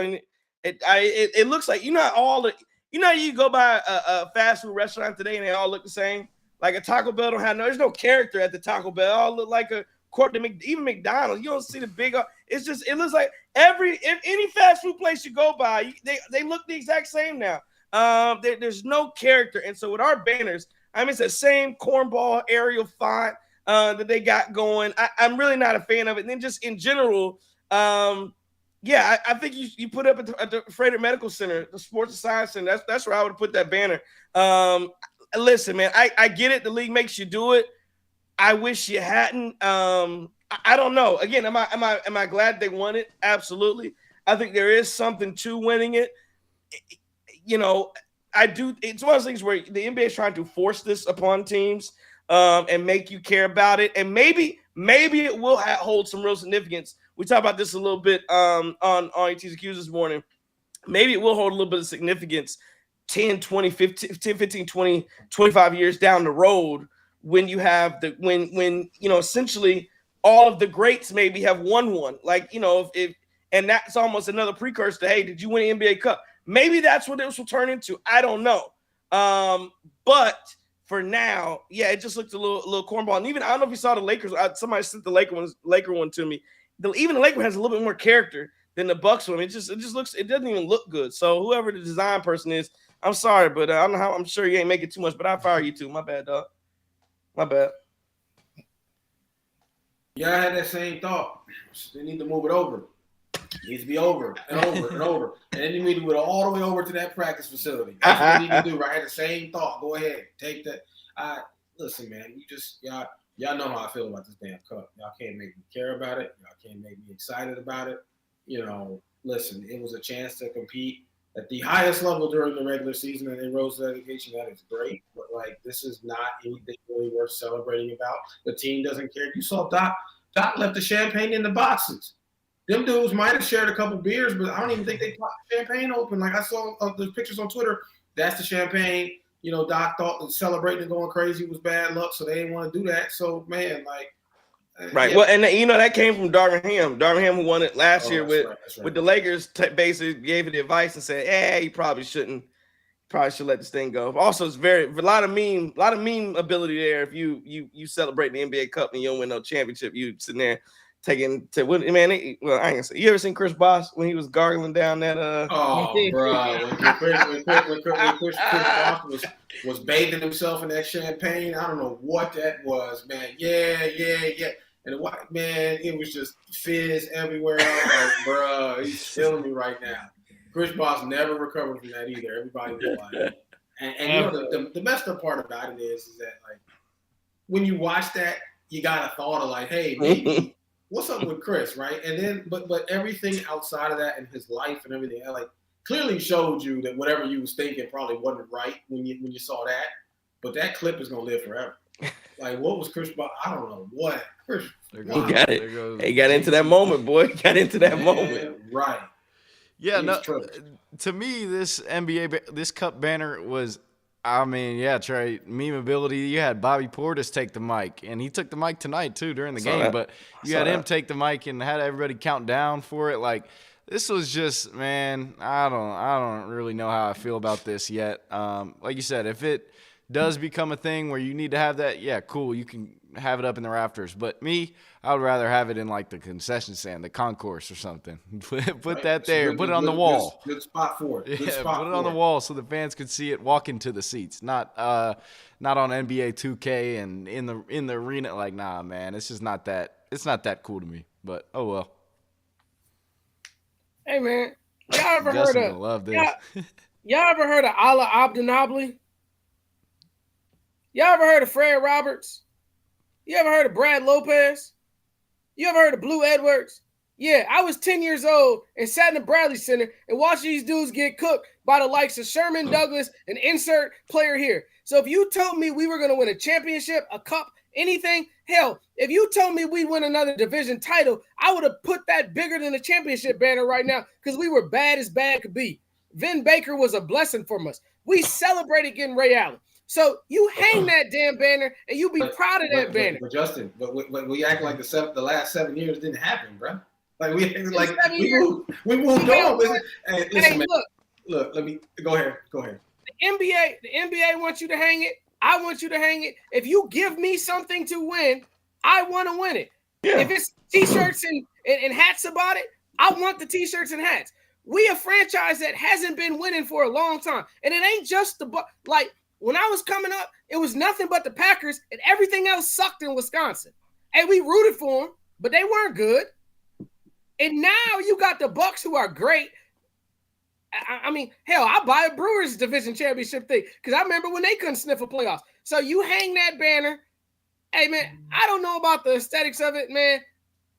it looks like, you go by a fast food restaurant today and they all look the same. Like a Taco Bell there's no character at the Taco Bell. They all look like even McDonald's. You don't see the big, it looks like any fast food place you go by, they look the exact same now. There's no character. And so with our banners, it's the same cornball Arial font that they got going. I'm really not a fan of it. And then just in general, I think you put up at the Frederick Medical Center, the Sports and Science Center. That's where I would put that banner. Listen, man, I get it. The league makes you do it. I wish you hadn't. I don't know. Again, am I glad they won it? Absolutely. I think there is something to winning it. I do. It's one of those things where the NBA is trying to force this upon teams and make you care about it. And maybe it will hold some real significance. We talked about this a little bit on ET's Accused this morning. Maybe it will hold a little bit of significance 10, 20, 15, 20, 25 years down the road when you have when essentially all of the greats maybe have won one. Like, if and that's almost another precursor to, hey, did you win an NBA Cup? Maybe that's what this will turn into. I don't know. But for now, it just looked a little cornball. And even, I don't know if you saw the Lakers. Somebody sent the Laker one to me. Even the Laker has a little bit more character than the Bucks one. It just looks, it doesn't even look good. So whoever the design person is, I'm sorry, but I don't know how, I'm sure you ain't making too much, but I fire you too. My bad, dog. My bad. Yeah, I had that same thought. They need to move it over. It needs to be over and over and over. And then you need to go all the way over to that practice facility. That's what you need to do, right? I had the same thought. Go ahead. Take that. Listen, man, y'all know how I feel about this damn cup. Y'all can't make me care about it. Y'all can't make me excited about it. Listen, it was a chance to compete at the highest level during the regular season and in Rose dedication. That is great. But, this is not anything really worth celebrating about. The team doesn't care. You saw Doc left the champagne in the boxes. Them dudes might have shared a couple beers, but I don't even think they popped the champagne open. Like I saw the pictures on Twitter. That's the champagne. Doc thought that celebrating and going crazy was bad luck, so they didn't want to do that. So, man, right. Yeah. Well, and that came from Darvin Ham. Darvin Ham, who won it last year with the Lakers, basically gave it the advice and said, you probably shouldn't. Probably should let this thing go. Also, it's a lot of meme ability there. If you celebrate the NBA Cup and you don't win no championship, you sitting there taking to win. Man, I ain't gonna say. You ever seen Chris Bosh when he was gargling down that? Oh, bro, when Chris Bosh was bathing himself in that champagne. I don't know what that was, man. Yeah. And the white man, it was just fizz everywhere. I'm like, bro, he's killing me right now. Chris Bosh never recovered from that either. Everybody knew about it. And the messed up part about it is that when you watch that, you got a thought of hey, maybe what's up with Chris, right? And then but everything outside of that and his life and everything clearly showed you that whatever you was thinking probably wasn't right when you saw that. But that clip is gonna live forever. What was Chris Bosh? I don't know what. Chris, he got it. He got into that moment, boy. He got into that moment. Right. Yeah, He was no. tripping. To me, this this cup banner was. I mean, yeah, Trey, memeability. You had Bobby Portis take the mic, and he took the mic tonight too during the game. that. But you Saw had him that. take the mic and had everybody count down for it. Like this was just, man. I don't really know how I feel about this yet. Like you said, if it does become a thing where you need to have that, yeah, cool. You can have it up in the rafters. But me, I would rather have it in like the concession stand, the concourse or something. Put Right? that It's a there. good- Put it on the good- wall. Good spot for it. Good Yeah, spot put it on for the wall so the fans could see it walk into the seats, not on NBA 2K and in the arena. Like, nah, man, it's just not that. It's not that cool to me. But oh well. Hey man, y'all ever heard Justin of will love this. y'all ever heard of Allah Abdenabli? Y'all ever heard of Fred Roberts? You ever heard of Brad Lopez? You ever heard of Blue Edwards? Yeah, I was 10 years old and sat in the Bradley Center and watched these dudes get cooked by the likes of Sherman Douglas and insert player here. So if you told me we were going to win a championship, a cup, anything, hell, if you told me we'd win another division title, I would have put that bigger than the championship banner right now because we were bad as bad could be. Vin Baker was a blessing from us. We celebrated getting Ray Allen. So you hang that damn banner and you be proud of that banner. But Justin, but we act like the last 7 years didn't happen, bro. Like we moved on. Listen, man. Look, let me go ahead. The NBA wants you to hang it. I want you to hang it. If you give me something to win, I want to win it. Yeah. If it's t-shirts and hats about it, I want the t-shirts and hats. We a franchise that hasn't been winning for a long time. And it ain't just like when I was coming up, it was nothing but the Packers and everything else sucked in Wisconsin. And we rooted for them, but they weren't good. And now you got the Bucks who are great. I mean, hell, I'll buy a Brewers division championship thing because I remember when they couldn't sniff a playoffs. So you hang that banner. Hey, man, I don't know about the aesthetics of it, man.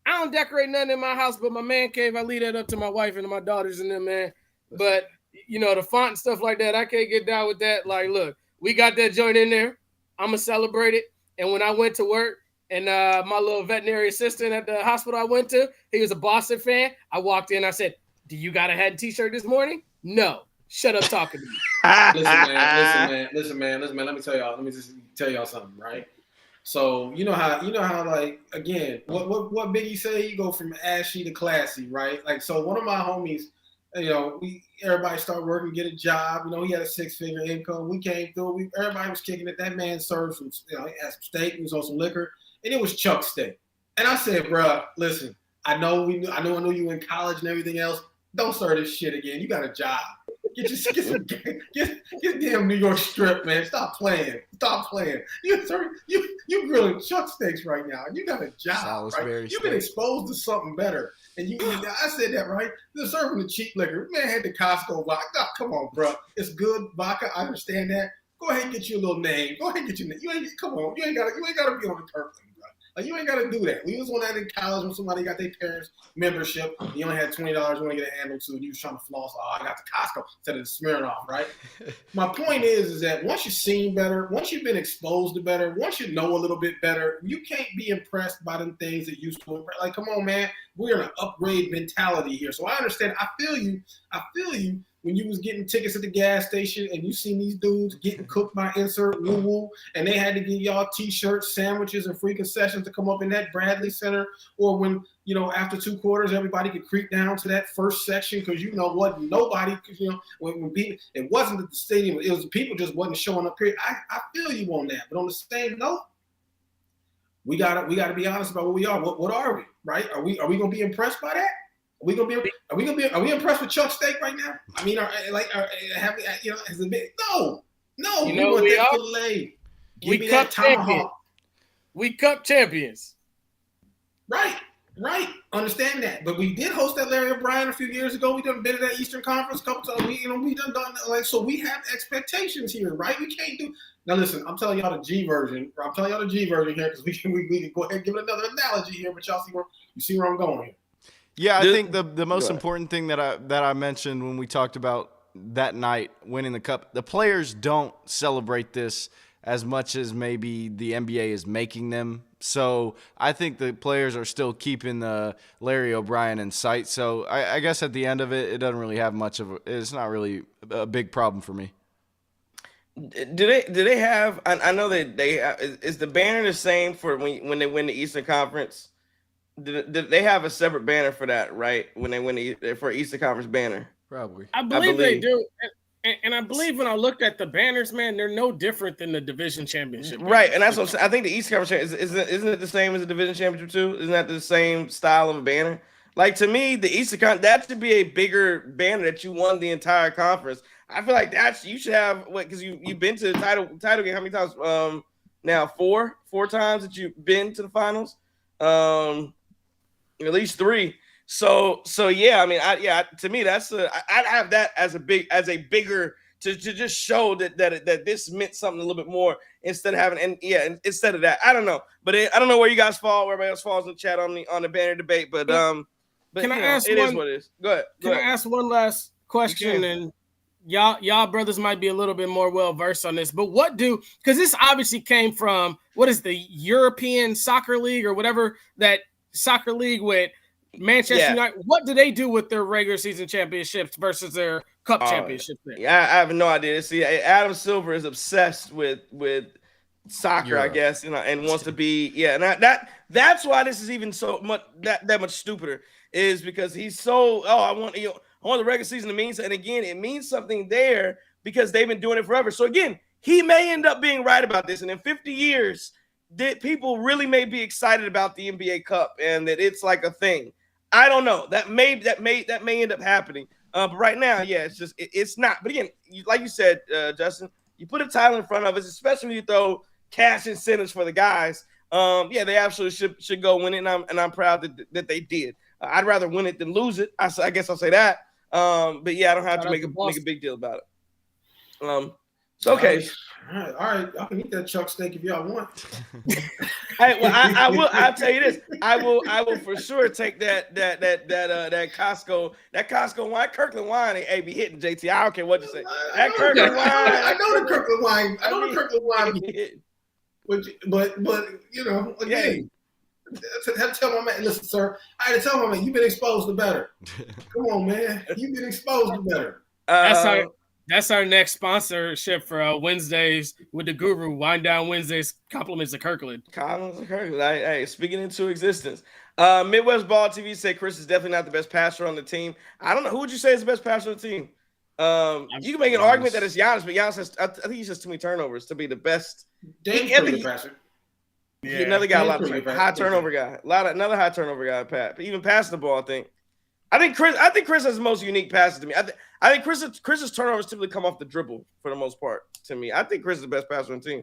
I don't decorate nothing in my house but my man cave. I leave that up to my wife and my daughters and them, man. But, you know, the font and stuff like that, I can't get down with that. Like, look, we got that joint in there. I'm going to celebrate it. And when I went to work, and my little veterinary assistant at the hospital I went to, he was a Boston fan. I walked in. I said, do you got a hat and t-shirt this morning? No. Shut up talking to me. Listen, man. Let me tell y'all. Let me just tell y'all something, right? So you know how like again, what Biggie say? You go from ashy to classy, right? Like so, one of my homies, you know, everybody started working, get a job. You know, he had a 6-figure income. We came through. Everybody was kicking it. That man served some, you know, he had some steak. He was on some liquor. And it was Chuck steak. And I said, bro, listen, I knew you in college and everything else. Don't start this shit again. You got a job. Get damn New York strip, man. Stop playing. You grilling Chuck steaks right now. And you got a job, right? You've been exposed to something better. And I said that, right? They're serving the cheap liquor. Man had the Costco vodka. Oh, come on, bro. It's good vodka. I understand that. Go ahead and get you a little name. Go ahead and get your name. You ain't gotta be on the turf thing, bro. Like you ain't gotta do that. We was on that in college when somebody got their parents' membership. You only had $20 you want to get a handle to, and you was trying to floss. Oh, I got the Costco instead of the Smirnoff, right? My point is that once you've seen better, once you've been exposed to better, once you know a little bit better, you can't be impressed by them things that used to impress. Like, come on, man, we're in an upgrade mentality here. So I understand. I feel you. When you was getting tickets at the gas station and you seen these dudes getting cooked by insert woo-woo and they had to give y'all t-shirts, sandwiches, and free concessions to come up in that Bradley Center, or when, you know, after 2 quarters, everybody could creep down to that first section because, you know what, nobody, you know, when people, it wasn't at the stadium, it was people just wasn't showing up here. I feel you on that. But on the same note, we gotta be honest about what we are. What are we, right? Are we gonna be impressed by that? Are we impressed with Chuck steak right now? I mean, has it been? No. You know we are. Filet. We cup champions. We cup champions. Right. Understand that. But we did host that Larry O'Brien a few years ago. We done been at that Eastern Conference a couple times. We done like, so we have expectations here, right? We can't do. Now listen, I'm telling y'all the G version. I'm telling y'all the G version here because we can go ahead and give it another analogy here, but y'all see where I'm going here. Yeah, I think the most important thing that I mentioned when we talked about that night winning the cup, the players don't celebrate this as much as maybe the NBA is making them. So I think the players are still keeping Larry O'Brien in sight. So I guess at the end of it, it doesn't really have much of it's not really a big problem for me. Do they have? I know that they have, is the banner the same for when they win the Eastern Conference? Did they have a separate banner for that, right? When they win for Eastern Conference banner? Probably. I believe they do. And I believe when I looked at the banners, man, they're no different than the division championship. Right, and that's what I'm saying. I think the East Conference isn't it the same as the division championship too? Isn't that the same style of a banner? Like to me, the Eastern Conference that should be a bigger banner that you won the entire conference. I feel like you should have because you've been to the title game how many times? Now four times that you've been to the finals. At least 3. So yeah, I mean, to me that's I'd have that as a bigger to just show that this meant something a little bit more instead of having instead of that. I don't know, but I don't know where you guys fall, where everybody else falls in the chat on the banner debate, but can I ask it is what it is. Go ahead. Can I ask one last question? And y'all brothers might be a little bit more well versed on this, but because this obviously came from what is the European Soccer League or whatever that soccer league with Manchester United. What do they do with their regular season championships versus their cup championships? Yeah, I have no idea. See, Adam Silver is obsessed with soccer, I guess, and wants to be and that's why this is even so much that much stupider is because he's so I want the regular season to mean something. And again, it means something there because they've been doing it forever. So again, he may end up being right about this, and in 50 years, that people really may be excited about the NBA Cup and that it's like a thing. I don't know. That may end up happening. But right now, it's not. But again, like you said, Justin, you put a title in front of us, especially when you throw cash incentives for the guys. They absolutely should go win it, and I'm proud that they did. I'd rather win it than lose it. I guess I'll say that. But yeah, I don't have to make a big deal about it. So okay. All right. I can eat that chuck steak if y'all want. I will. I'll tell you this. I will for sure take that Costco wine, Kirkland wine. Ain't be hitting JT. I don't care what you say. That Kirkland wine. I know the Kirkland wine. I know the Kirkland wine. But again. I had to tell my man, listen, sir. I had to tell my man, you've been exposed to better. Come on, man. You've been exposed to better. That's our next sponsorship for Wednesdays with the Guru. Wind Down Wednesdays. Compliments of Kirkland. Compliments of Kirkland. Hey, speaking into existence. Midwest Ball TV said Khris is definitely not the best passer on the team. I don't know. Who would you say is the best passer on the team? You can make an argument that it's Giannis, but Giannis has, I think he's just too many turnovers to be the best. Dame's pretty good passer. Yeah, another guy, high turnover guy. Another high turnover guy, Pat. Even passing the ball, I think Khris has the most unique passes to me. I think Chris's turnovers typically come off the dribble for the most part. To me, I think Khris is the best passer on the team.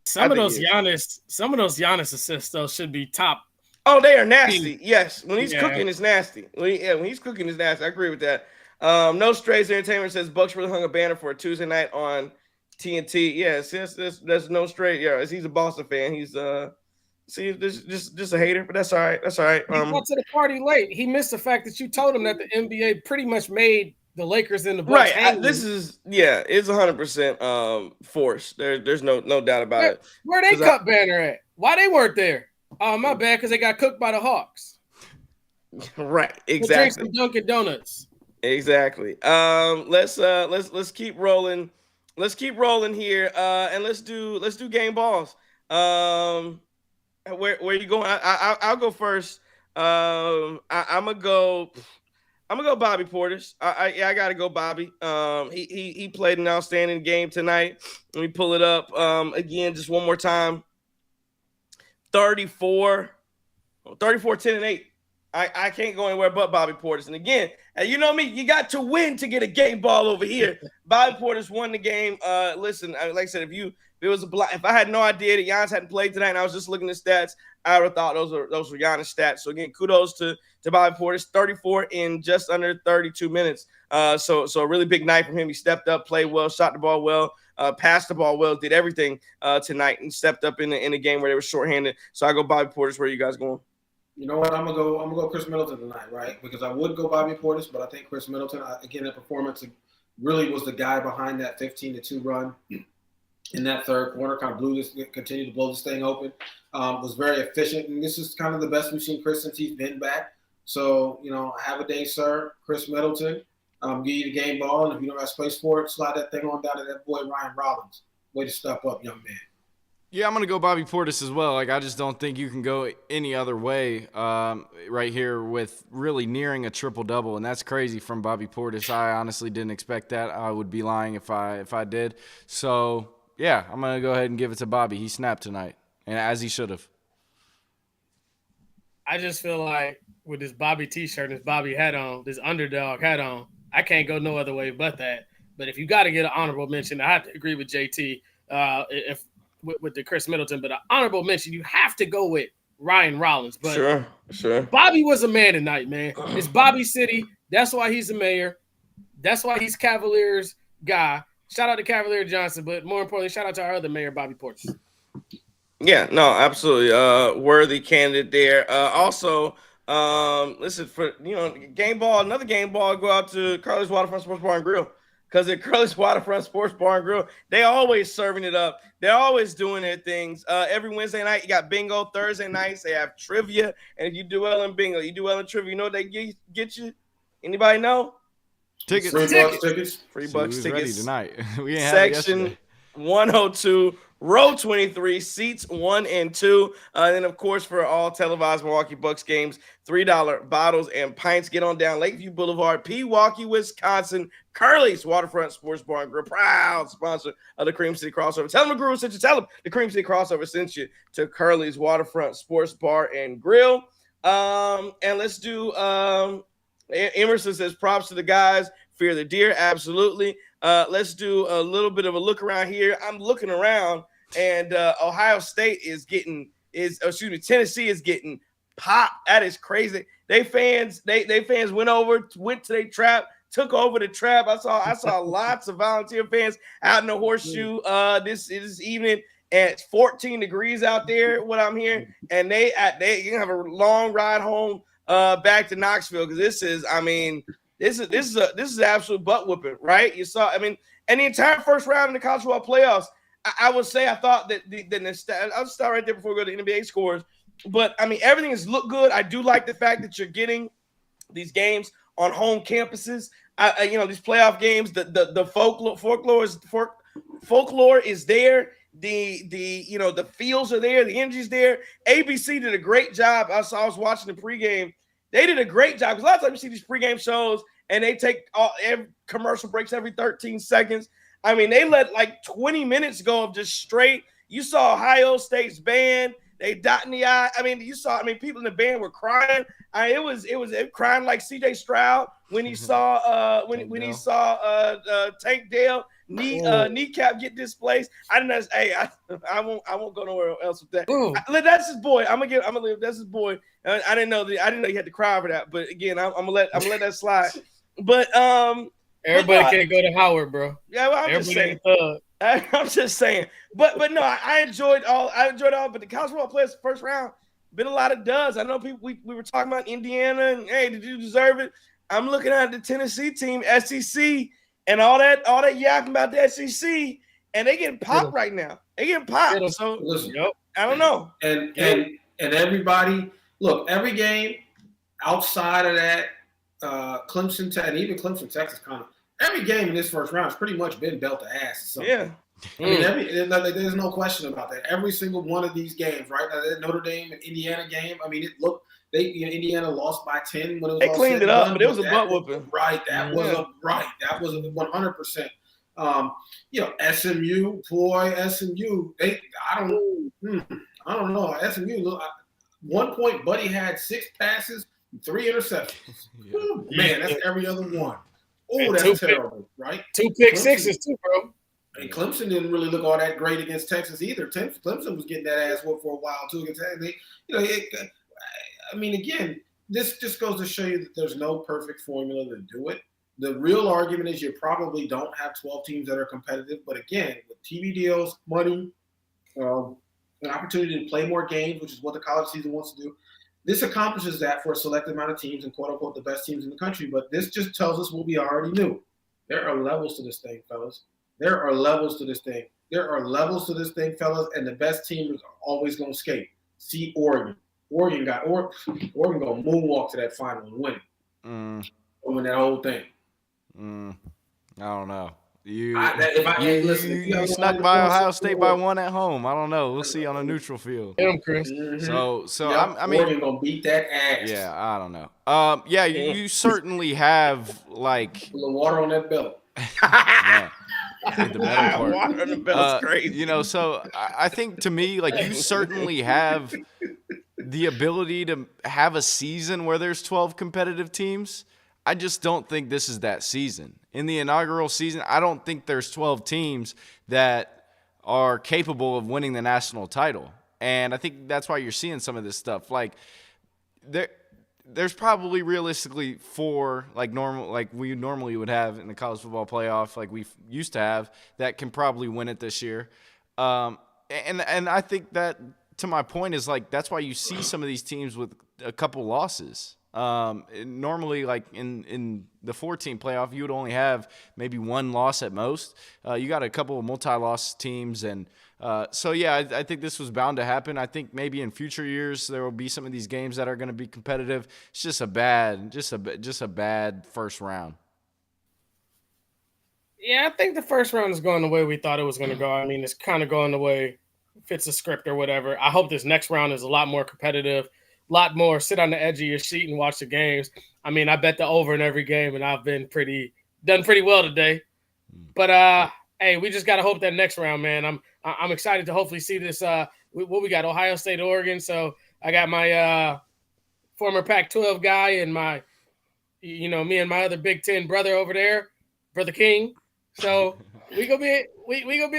Some of those Giannis assists though should be top. Oh, they are nasty. Yes, when he's cooking, it's nasty. When he's cooking, it's nasty. I agree with that. No Strays Entertainment says Bucks really hung a banner for a Tuesday night on TNT. Yes, there's no straight. Yeah, he's a Boston fan. He's just a hater, but that's all right. That's all right. He got to the party late. He missed the fact that you told him that the NBA pretty much made the Lakers and the Bucks. Right. It's 100% forced. There's no doubt about it. Where they cup banner at? Why they weren't there? Oh, my bad, because they got cooked by the Hawks. Right. Exactly. Drink some Dunkin' Donuts. Exactly. Let's keep rolling. Let's keep rolling here. And let's do game balls. Where you going? I'll go first. I'm gonna go Bobby Portis. I gotta go Bobby. He played an outstanding game tonight. Let me pull it up again just one more time. 34, 10 and 8. I can't go anywhere but Bobby Portis. And again, you know me, you got to win to get a game ball over here. Bobby Portis won the game. Listen, like I said, if I had no idea that Giannis hadn't played tonight and I was just looking at stats, I would have thought those were Giannis stats. So again, kudos to Bobby Portis, 34 in just under 32 minutes. So a really big night from him. He stepped up, played well, shot the ball well, passed the ball well, did everything tonight, and stepped up in a game where they were shorthanded. So I go Bobby Portis. Where are you guys going? You know what? I'm gonna go Khris Middleton tonight, right? Because I would go Bobby Portis, but I think Khris Middleton, again, that performance really was the guy behind that 15-2 run. in that third quarter, continued to blow this thing open. Was very efficient, and this is kind of the best we've seen Khris since he's been back. So, have a day, sir. Khris Middleton, give you the game ball, and if you don't have space for it, slide that thing on down to that boy Ryan Rollins. Way to step up, young man. Yeah, I'm going to go Bobby Portis as well. I just don't think you can go any other way right here with really nearing a triple-double, and that's crazy from Bobby Portis. I honestly didn't expect that. I would be lying if I did. So, yeah, I'm going to go ahead and give it to Bobby. He snapped tonight, and as he should have. I just feel like with this Bobby T-shirt, this Bobby hat on, this underdog hat on, I can't go no other way but that. But if you got to get an honorable mention, I have to agree with JT with the Khris Middleton. But an honorable mention, you have to go with Ryan Rollins. But sure. Bobby was a man tonight, man. It's Bobby City. That's why he's the mayor. That's why he's Cavaliers guy. Shout out to Cavalier Johnson, but more importantly, shout out to our other mayor, Bobby Portis. Yeah, no, absolutely. Worthy candidate there. Also, listen, for game ball, another game ball, go out to Curly's Waterfront Sports Bar and Grill. Because at Curly's Waterfront Sports Bar and Grill, they always serving it up. They're always doing their things. Every Wednesday night, you got bingo. Thursday nights, they have trivia. And if you do well in bingo, you do well in trivia, you know what they get you? Anybody know? Tickets. Free bucks tickets. Ready tonight. We ain't Section 102, row 23, seats 1 and 2. And then, of course, for all televised Milwaukee Bucks games, $3 bottles and pints. Get on down Lakeview Boulevard, Pewaukee, Wisconsin. Curly's Waterfront Sports Bar and Grill, proud sponsor of the Cream City Crossover. Tell them the Guru sent you. Tell them the Cream City Crossover sent you to Curly's Waterfront Sports Bar and Grill. And let's do Emerson says props to the guys. Fear the deer, absolutely. Let's do a little bit of a look around here. I'm looking around, and Tennessee is getting popped. That is crazy. They fans went to their trap, took over the trap. I saw lots of volunteer fans out in the horseshoe this evening. And it's 14 degrees out there, what I'm hearing, and they can have a long ride home back to Knoxville because this is absolute butt whooping, right? You saw, and the entire first round in the college football playoffs, I would say I thought that I'll start right there before we go to NBA scores. But everything has looked good. I do like the fact that you're getting these games on home campuses. These playoff games, the folklore is there. The feels are there, the energy's there. ABC did a great job. I was watching the pregame. They did a great job because a lot of times you see these pregame shows and they take commercial breaks every 13 seconds. They let like 20 minutes go of just straight. You saw Ohio State's band. They dot in the eye. You saw. People in the band were crying. It was crying like C.J. Stroud when he saw Tank Dell kneecap get displaced. I won't go nowhere else with that. That's his boy. That's his boy. I didn't know you had to cry for that. But again, I'm gonna let that slide. But everybody can't go to Howard, bro. Yeah, well, I'm just saying. But no, I enjoyed all. But the college football players first round been a lot of duds. I know people. We were talking about Indiana and hey, did you deserve it? I'm looking at the Tennessee team, SEC, and all that yapping about the SEC, and they getting popped right now. They getting popped. So listen, I don't know. And everybody, look, every game outside of that, Clemson, and even Clemson, Texas, every game in this first round has pretty much been belt to ass. Yeah. There's no question about that. Every single one of these games, right? That Notre Dame and Indiana game. Indiana lost by 10 when it was. They cleaned it up, but it was a butt whooping. Right. That was a 100%. SMU. I don't know. SMU. 1 point, Buddy had 6 passes, 3 interceptions. Ooh, man, that's every other one. Oh, that's terrible, right? 2 pick sixes too, bro. And Clemson didn't really look all that great against Texas either. Clemson was getting that ass whooped for a while too against Texas. Again, this just goes to show you that there's no perfect formula to do it. The real argument is you probably don't have 12 teams that are competitive. But again, with TV deals, money, an opportunity to play more games, which is what the college season wants to do, this accomplishes that for a select amount of teams and quote-unquote the best teams in the country. But this just tells us what we already knew. There are levels to this thing, fellas. There are levels to this thing. There are levels to this thing, fellas, and the best teams are always going to skate. See Oregon. Oregon going to moonwalk to that final and win it. Win that whole thing. I don't know. You snuck by Ohio State by 1 at home. I don't know. We'll see on a neutral field. Chris. I mean, Oregon gonna beat that ass. Yeah, I don't know. You certainly have like a little water on that belt. Yeah. The better part. Water on the belt's crazy. So I think to me, like, you certainly have the ability to have a season where there's 12 competitive teams. I just don't think this is that season. In the inaugural season, I don't think there's 12 teams that are capable of winning the national title. And I think that's why you're seeing some of this stuff. Like, there's probably realistically 4 like we normally would have in the college football playoff, like we used to have, that can probably win it this year. And I think that, to my point, is like that's why you see some of these teams with a couple losses. Normally, like in the 4-team playoff, you would only have maybe 1 loss at most. You got a couple of multi-loss teams, and I think this was bound to happen. I think maybe in future years there will be some of these games that are going to be competitive. It's just a bad first round. Yeah, I think the first round is going the way we thought it was going to go. I mean, it's kind of going the way fits the script or whatever. I hope this next round is a lot more competitive. A lot more sit on the edge of your seat and watch the games. I mean, I bet the over in every game, and I've been done pretty well today. But hey, we just gotta hope that next round, man. I'm excited to hopefully see this. What we got? Ohio State, Oregon. So I got my former Pac-12 guy and my, me and my other Big Ten brother over there, Brother King. So we gonna be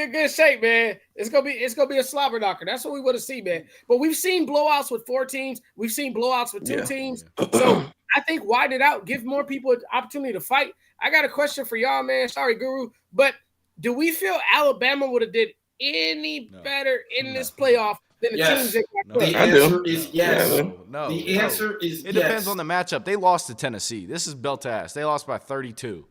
in good shape, man. It's gonna be a slobber knocker. That's what we want to see, man. But we've seen blowouts with 4 teams. We've seen blowouts with 2 teams. So I think widen it out, give more people an opportunity to fight. I got a question for y'all, man. Sorry, Guru, but do we feel Alabama would have did any better in this playoff than the teams that got The answer is yes. No. The answer is yes. It depends on the matchup. They lost to Tennessee. This is belt to ass. They lost by 32.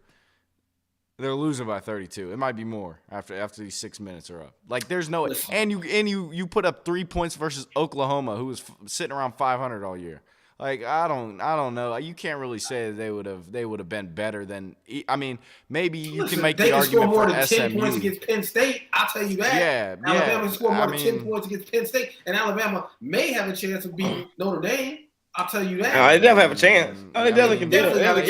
They're losing by 32. It might be more after these 6 minutes are up. Like, there's no – and you put up 3 points versus Oklahoma, who was sitting around 500 all year. Like, I don't know. You can't really say that they would have been better than – I mean, maybe you can make the argument for SMU. They can score more than 10 points against Penn State. I'll tell you that. Yeah. Alabama can score more than 10 points against Penn State, and Alabama may have a chance of beating Notre Dame. I'll tell you that. No, they definitely have a chance. They definitely can do it. They have a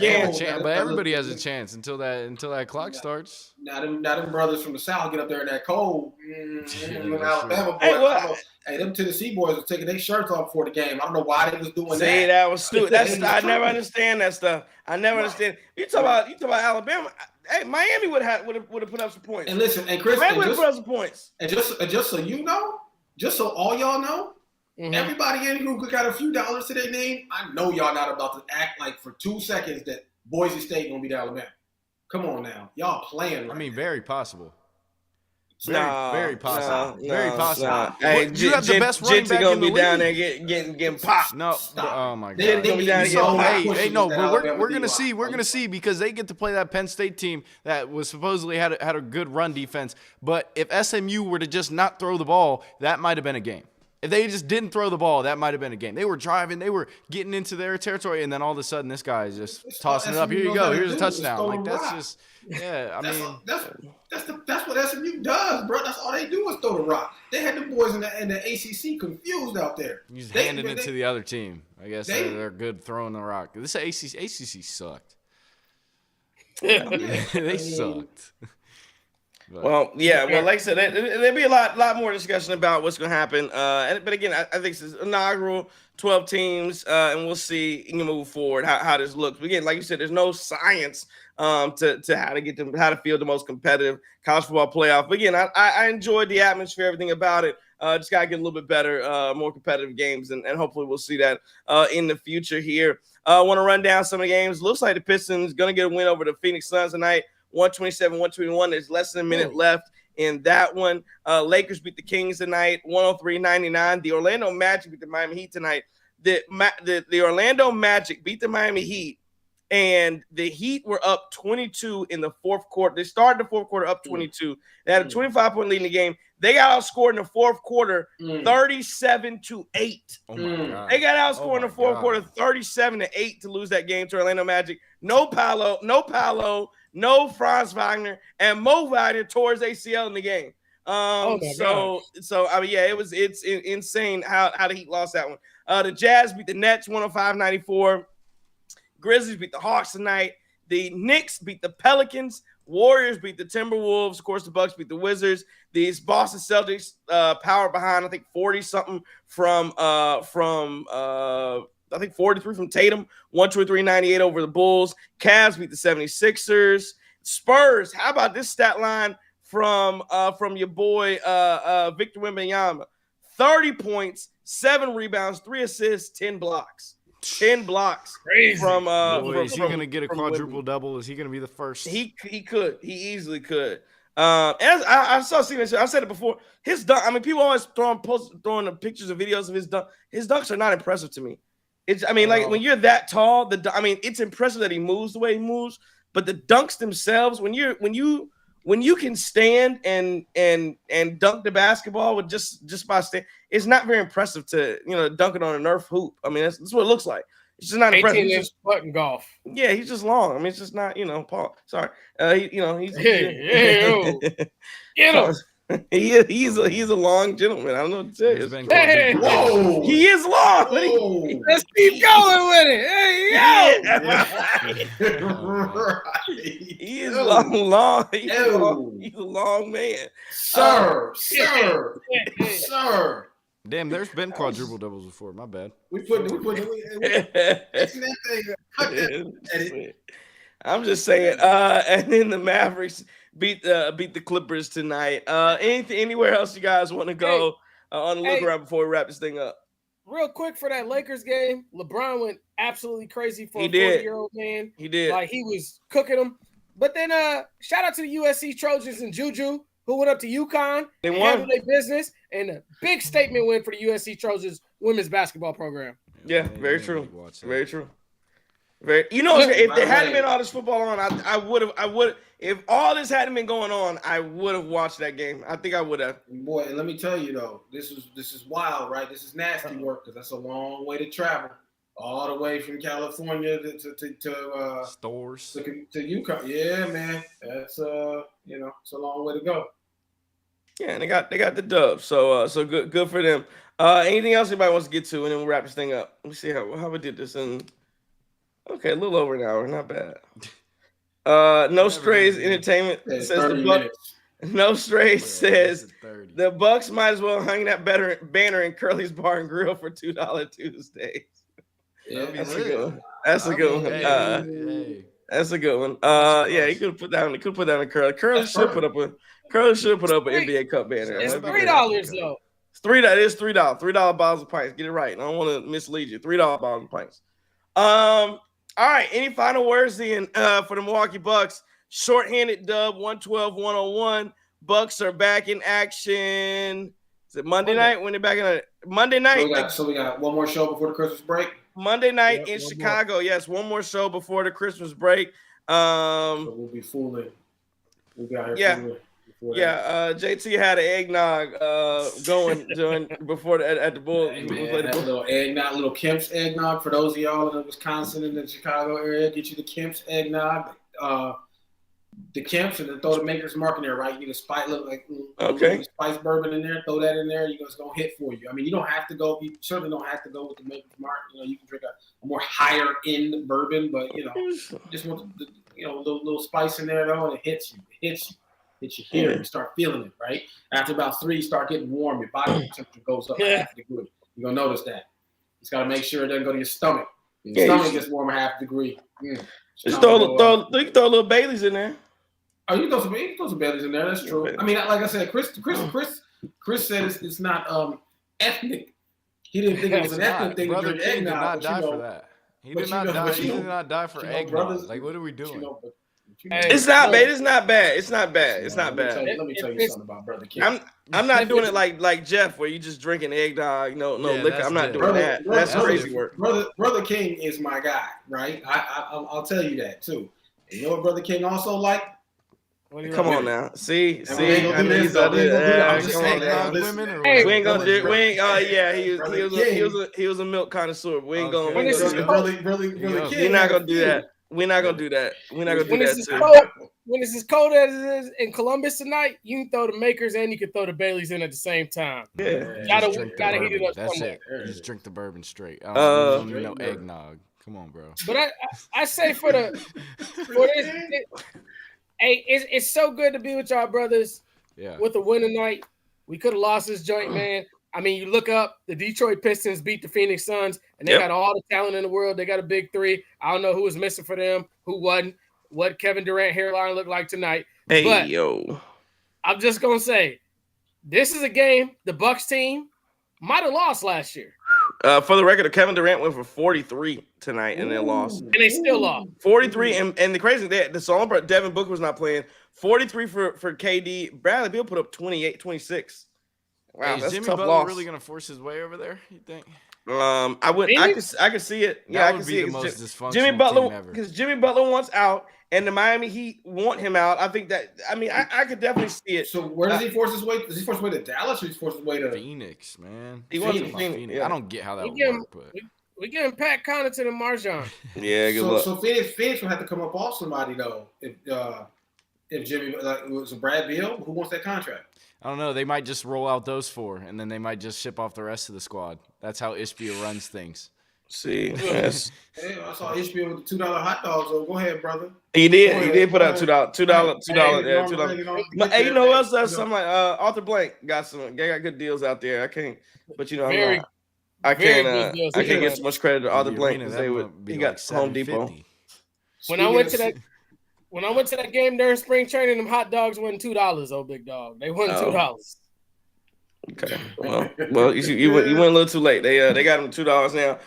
chance. But everybody has a chance until that clock starts. Now them brothers from the South get up there in that cold. Alabama boys. Hey, them Tennessee boys were taking their shirts off before the game. I don't know why they was doing that. See, that was stupid. I never understand that stuff. I never understand. You talk about Alabama. Hey, Miami would have put up some points. And listen, and Chris, Miami would have put up some points. And just so you know, just so all y'all know. Mm-hmm. Everybody in who got a few dollars to their name, I know y'all not about to act like for 2 seconds that Boise State gonna beat Alabama. Come on now, y'all playing. I mean, very possible. Very possible. Very possible. No. Hey, you have the best running back in the league. Down there getting popped. No, stop. Oh my God. They're gonna be down Hey, no, we're gonna see. We're gonna see because they get to play that Penn State team that was supposedly had a good run defense. But if SMU were to just not throw the ball, that might have been a game. If they just didn't throw the ball, that might have been a game. They were driving, they were getting into their territory, and then all of a sudden, this guy is just tossing it up. Here you go. Here's a touchdown. Like, that's just, yeah. That's what SMU does, bro. That's all they do is throw the rock. They had the boys in the ACC confused out there. You just handed it to the other team. I guess they're good throwing the rock. This ACC sucked. They sucked. Well, yeah. Well, like I said, there'll be a lot more discussion about what's going to happen. But again, I think this is inaugural, 12 teams, and we'll see move forward how this looks. But again, like you said, there's no science to how to field the most competitive college football playoff. But again, I enjoyed the atmosphere, everything about it. Just got to get a little bit better, more competitive games, and hopefully we'll see that in the future here. I want to run down some of the games. Looks like the Pistons going to get a win over the Phoenix Suns tonight. 127-121. There's less than a minute left in that one. Lakers beat the Kings tonight, 103-99. The Orlando Magic beat the Miami Heat tonight. The Orlando Magic beat the Miami Heat And the Heat were up 22 in the fourth quarter. They started the fourth quarter up 22. They had a 25-point lead in the game. They got outscored in the fourth quarter 37-8. Oh my God. They got outscored in the fourth quarter 37-8 to lose that game to Orlando Magic. No Paolo, no Franz Wagner, and Mo Wagner tore his ACL in the game. So I mean, yeah, it's insane how the Heat lost that one. The Jazz beat the Nets 105-94. Grizzlies beat the Hawks tonight. The Knicks beat the Pelicans. Warriors beat the Timberwolves. Of course, the Bucks beat the Wizards. These Boston Celtics powered behind, I think 40-something from I think 43 from Tatum. 123-98 over the Bulls. Cavs beat the 76ers. Spurs, how about this stat line from your boy Victor Wembanyama? 30 points, 7 rebounds, 3 assists, 10 blocks. 10 blocks. Crazy. Is he going to get a quadruple double? Is he going to be the first? He could. He easily could. And I saw Steven. I've said it before. His dunk. I mean, people always throwing the pictures of videos of his dunk. His dunks are not impressive to me. Like when you're that tall, it's impressive that he moves the way he moves. But the dunks themselves, when you can stand and dunk the basketball with just by stand, it's not very impressive to dunk it on a Nerf hoop. I mean, that's what it looks like. It's just not impressive. 18-inch button golf. Yeah, he's just long. I mean, it's just not Paul. Sorry, he's he's a long gentleman. I don't know what to tell you. Whoa, he is long. Let's keep going with it. Hey, he is long. He's a long man, sir. Damn, there's been quadruple doubles before. My bad. We put I'm just saying. And then the Mavericks beat the Clippers tonight. Anywhere else you guys want to go on the look around before we wrap this thing up? Real quick for that Lakers game, LeBron went absolutely crazy for a 40-year-old man. He did. Like he was cooking them. But then shout out to the USC Trojans and Juju, who went up to UConn and handled their business. And a big statement win for the USC Trojans women's basketball program. Yeah, very true. Very true. If there hadn't been all this football on, I would have. If all this hadn't been going on, I would have watched that game. I think I would have. Boy, and let me tell you though, this is wild, right? This is nasty work because that's a long way to travel, all the way from California to stores to UConn. Yeah, man, that's it's a long way to go. Yeah, and they got the dub, so good for them. Anything else anybody wants to get to, and then we'll wrap this thing up. Let me see how we did this in. Okay, a little over an hour, not bad. No Strays Entertainment says the Bucks. No Strays says the Bucks might as well hang that banner in Curly's Bar and Grill for $2 Tuesdays. Yeah, that's a good one. That's a good one. That's a good one. Yeah, he could put down. A Curly. Curly should put up an NBA Cup banner. It's $3 though. It's $3. It is $3. $3 bottles of pints. Get it right. I don't want to mislead you. $3 bottles of pints. All right. Any final words then for the Milwaukee Bucks? Shorthanded dub 112-101. Bucks are back in action. Is it Monday night? When they're back in Monday night? So we got one more show before the Christmas break. Monday night in Chicago. More. Yes, one more show before the Christmas break. So we'll be fooling. We'll be out here fooling. JT had an eggnog going before at the Bull. Little eggnog, little Kemp's eggnog for those of y'all in Wisconsin and the Chicago area. Get you the Kemp's eggnog, the Kemp's, and then throw the Maker's Mark in there. Right, you need a spice, spice bourbon in there. Throw that in there. It's gonna hit for you. I mean, you don't have to go. You certainly don't have to go with the Maker's Mark. You can drink a more higher end bourbon, but you just want the little spice in there though, and it hits you. Hit you here and start feeling it, right? After about 3, you start getting warm. Your body temperature goes up half a degree. You're going to notice that. You just got to make sure it doesn't go to your stomach. Your stomach gets warm a half degree. Just throw a little Baileys in there. Oh, you can throw some Baileys in there. That's true. I mean, like I said, Chris said it's not ethnic. He didn't think it was an ethnic thing to drink eggnog. He did not die for that. He did not die for eggnog. Like, what are we doing? Hey, It's not look. bad. It's not bad. It's not bad. It's not bad. Let me tell you something about Brother King. I'm not doing it like Jeff, where you just drinking eggnog, no Yeah, liquor. that's I'm not different. doing that. That's crazy work. Brother King is my guy, right? I'll tell you that too. And you know what Brother King also like? Come on now. See, And we ain't gonna do this, though. We ain't gonna do that. I'm just saying, women or Hey, we ain't gonna do. We ain't. Yeah, Brother he was a milk connoisseur. But we ain't Okay. gonna. We ain't gonna do that. Brother King. We're not gonna do that. We're not gonna do that. We're not gonna do When that it's too. when it's as cold as it is in Columbus tonight, you can throw the Makers and you can throw the Baileys in at the same time. Yeah. Gotta Just drink the heat it bourbon. up That's somewhere. it. You just drink the bourbon straight. I don't need no eggnog. Come on, bro. But I say for this, hey, it's so good to be with y'all brothers. Yeah. With a win tonight. We could have lost this joint, man. I mean, you look up, the Detroit Pistons beat the Phoenix Suns, and they got all the talent in the world. They got a big three. I don't know who was missing for them, who wasn't, what Kevin Durant hairline looked like tonight. Hey, but yo. I'm just going to say, this is a game the Bucks team might have lost last year. For the record, Kevin Durant went for 43 tonight and they lost. And they still lost. 43, and the crazy thing, the song Devin Booker was not playing. 43 for KD. Bradley Beal put up 28, 26. Wow, Is that's Jimmy a tough Butler loss. really gonna force his way over there? You think? I could see it. Yeah, I can see it. Most dysfunctional Jimmy team Butler, ever. because Jimmy Butler wants out, and the Miami Heat want him out. I think that. I mean, I could definitely see it. So where does he force his way? Does he force his way to Dallas, or does he force his way to Phoenix, man. He wants to Phoenix. Yeah. I don't get how that We would work, but we getting Pat Connaughton and Marjon. Yeah, good luck. So Phoenix will have to come up off somebody though. If Jimmy was Brad Beal, who wants that contract? I don't know. They might just roll out those four, and then they might just ship off the rest of the squad. That's how Ishbia runs things. See, yes. Hey, I saw HBO with the $2 hot dogs. So go ahead, brother. He did put out $2. Hey, you know who else does something like Arthur Blank got good deals out there. I can't, but you know, I can't give so much credit to Arthur Blank because he got Home Depot. When I went to that game during spring training, them hot dogs wasn't $2, old big dog. They wasn't $2. Okay. Well, you went a little too late. They got them $2 now.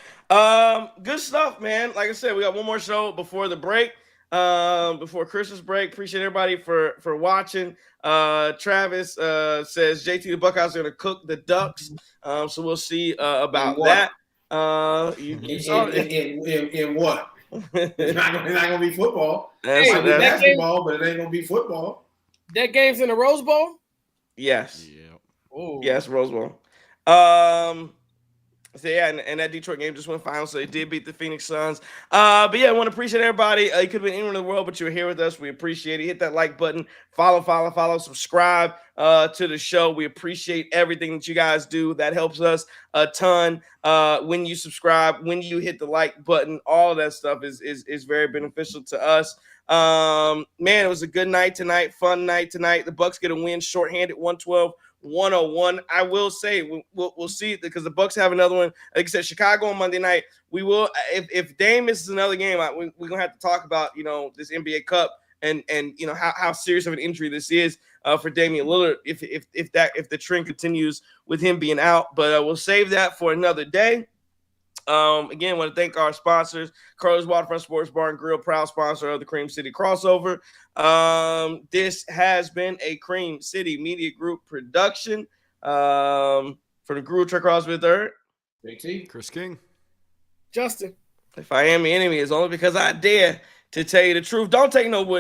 Good stuff, man. Like I said, we got one more show before the break. Before Christmas break. Appreciate everybody for watching. Travis says JT the Buckeyes are gonna cook the Ducks. So we'll see about that. In what? It's not gonna be football. That's basketball, but it ain't gonna be football. That game's in the Rose Bowl? Yes. Yeah. Ooh. Yes, Rose Bowl. So yeah, and that Detroit game just went final, so they did beat the Phoenix Suns. But yeah, I want to appreciate everybody. You could have been anywhere in the world, but you were here with us. We appreciate it. Hit that like button, follow, subscribe to the show. We appreciate everything that you guys do. That helps us a ton. When you subscribe, when you hit the like button, all of that stuff is very beneficial to us. Man, it was a good night tonight, fun night tonight. The Bucks get a win, shorthanded, 112-101. I will say we'll see it because the Bucks have another one. Like I said, Chicago on Monday night. We will if Dame misses another game, we're gonna have to talk about this NBA Cup and how serious of an injury this is for Damian Lillard if the trend continues with him being out. But we'll save that for another day. Again, want to thank our sponsors, Carlos Waterfront Sports Bar and Grill, proud sponsor of the Cream City Crossover. This has been a Cream City Media Group production. For the Guru Truck Crossfit Third, JT, Chris King, Justin. if I am the enemy, it's only because I dare to tell you the truth. Don't take no wooden.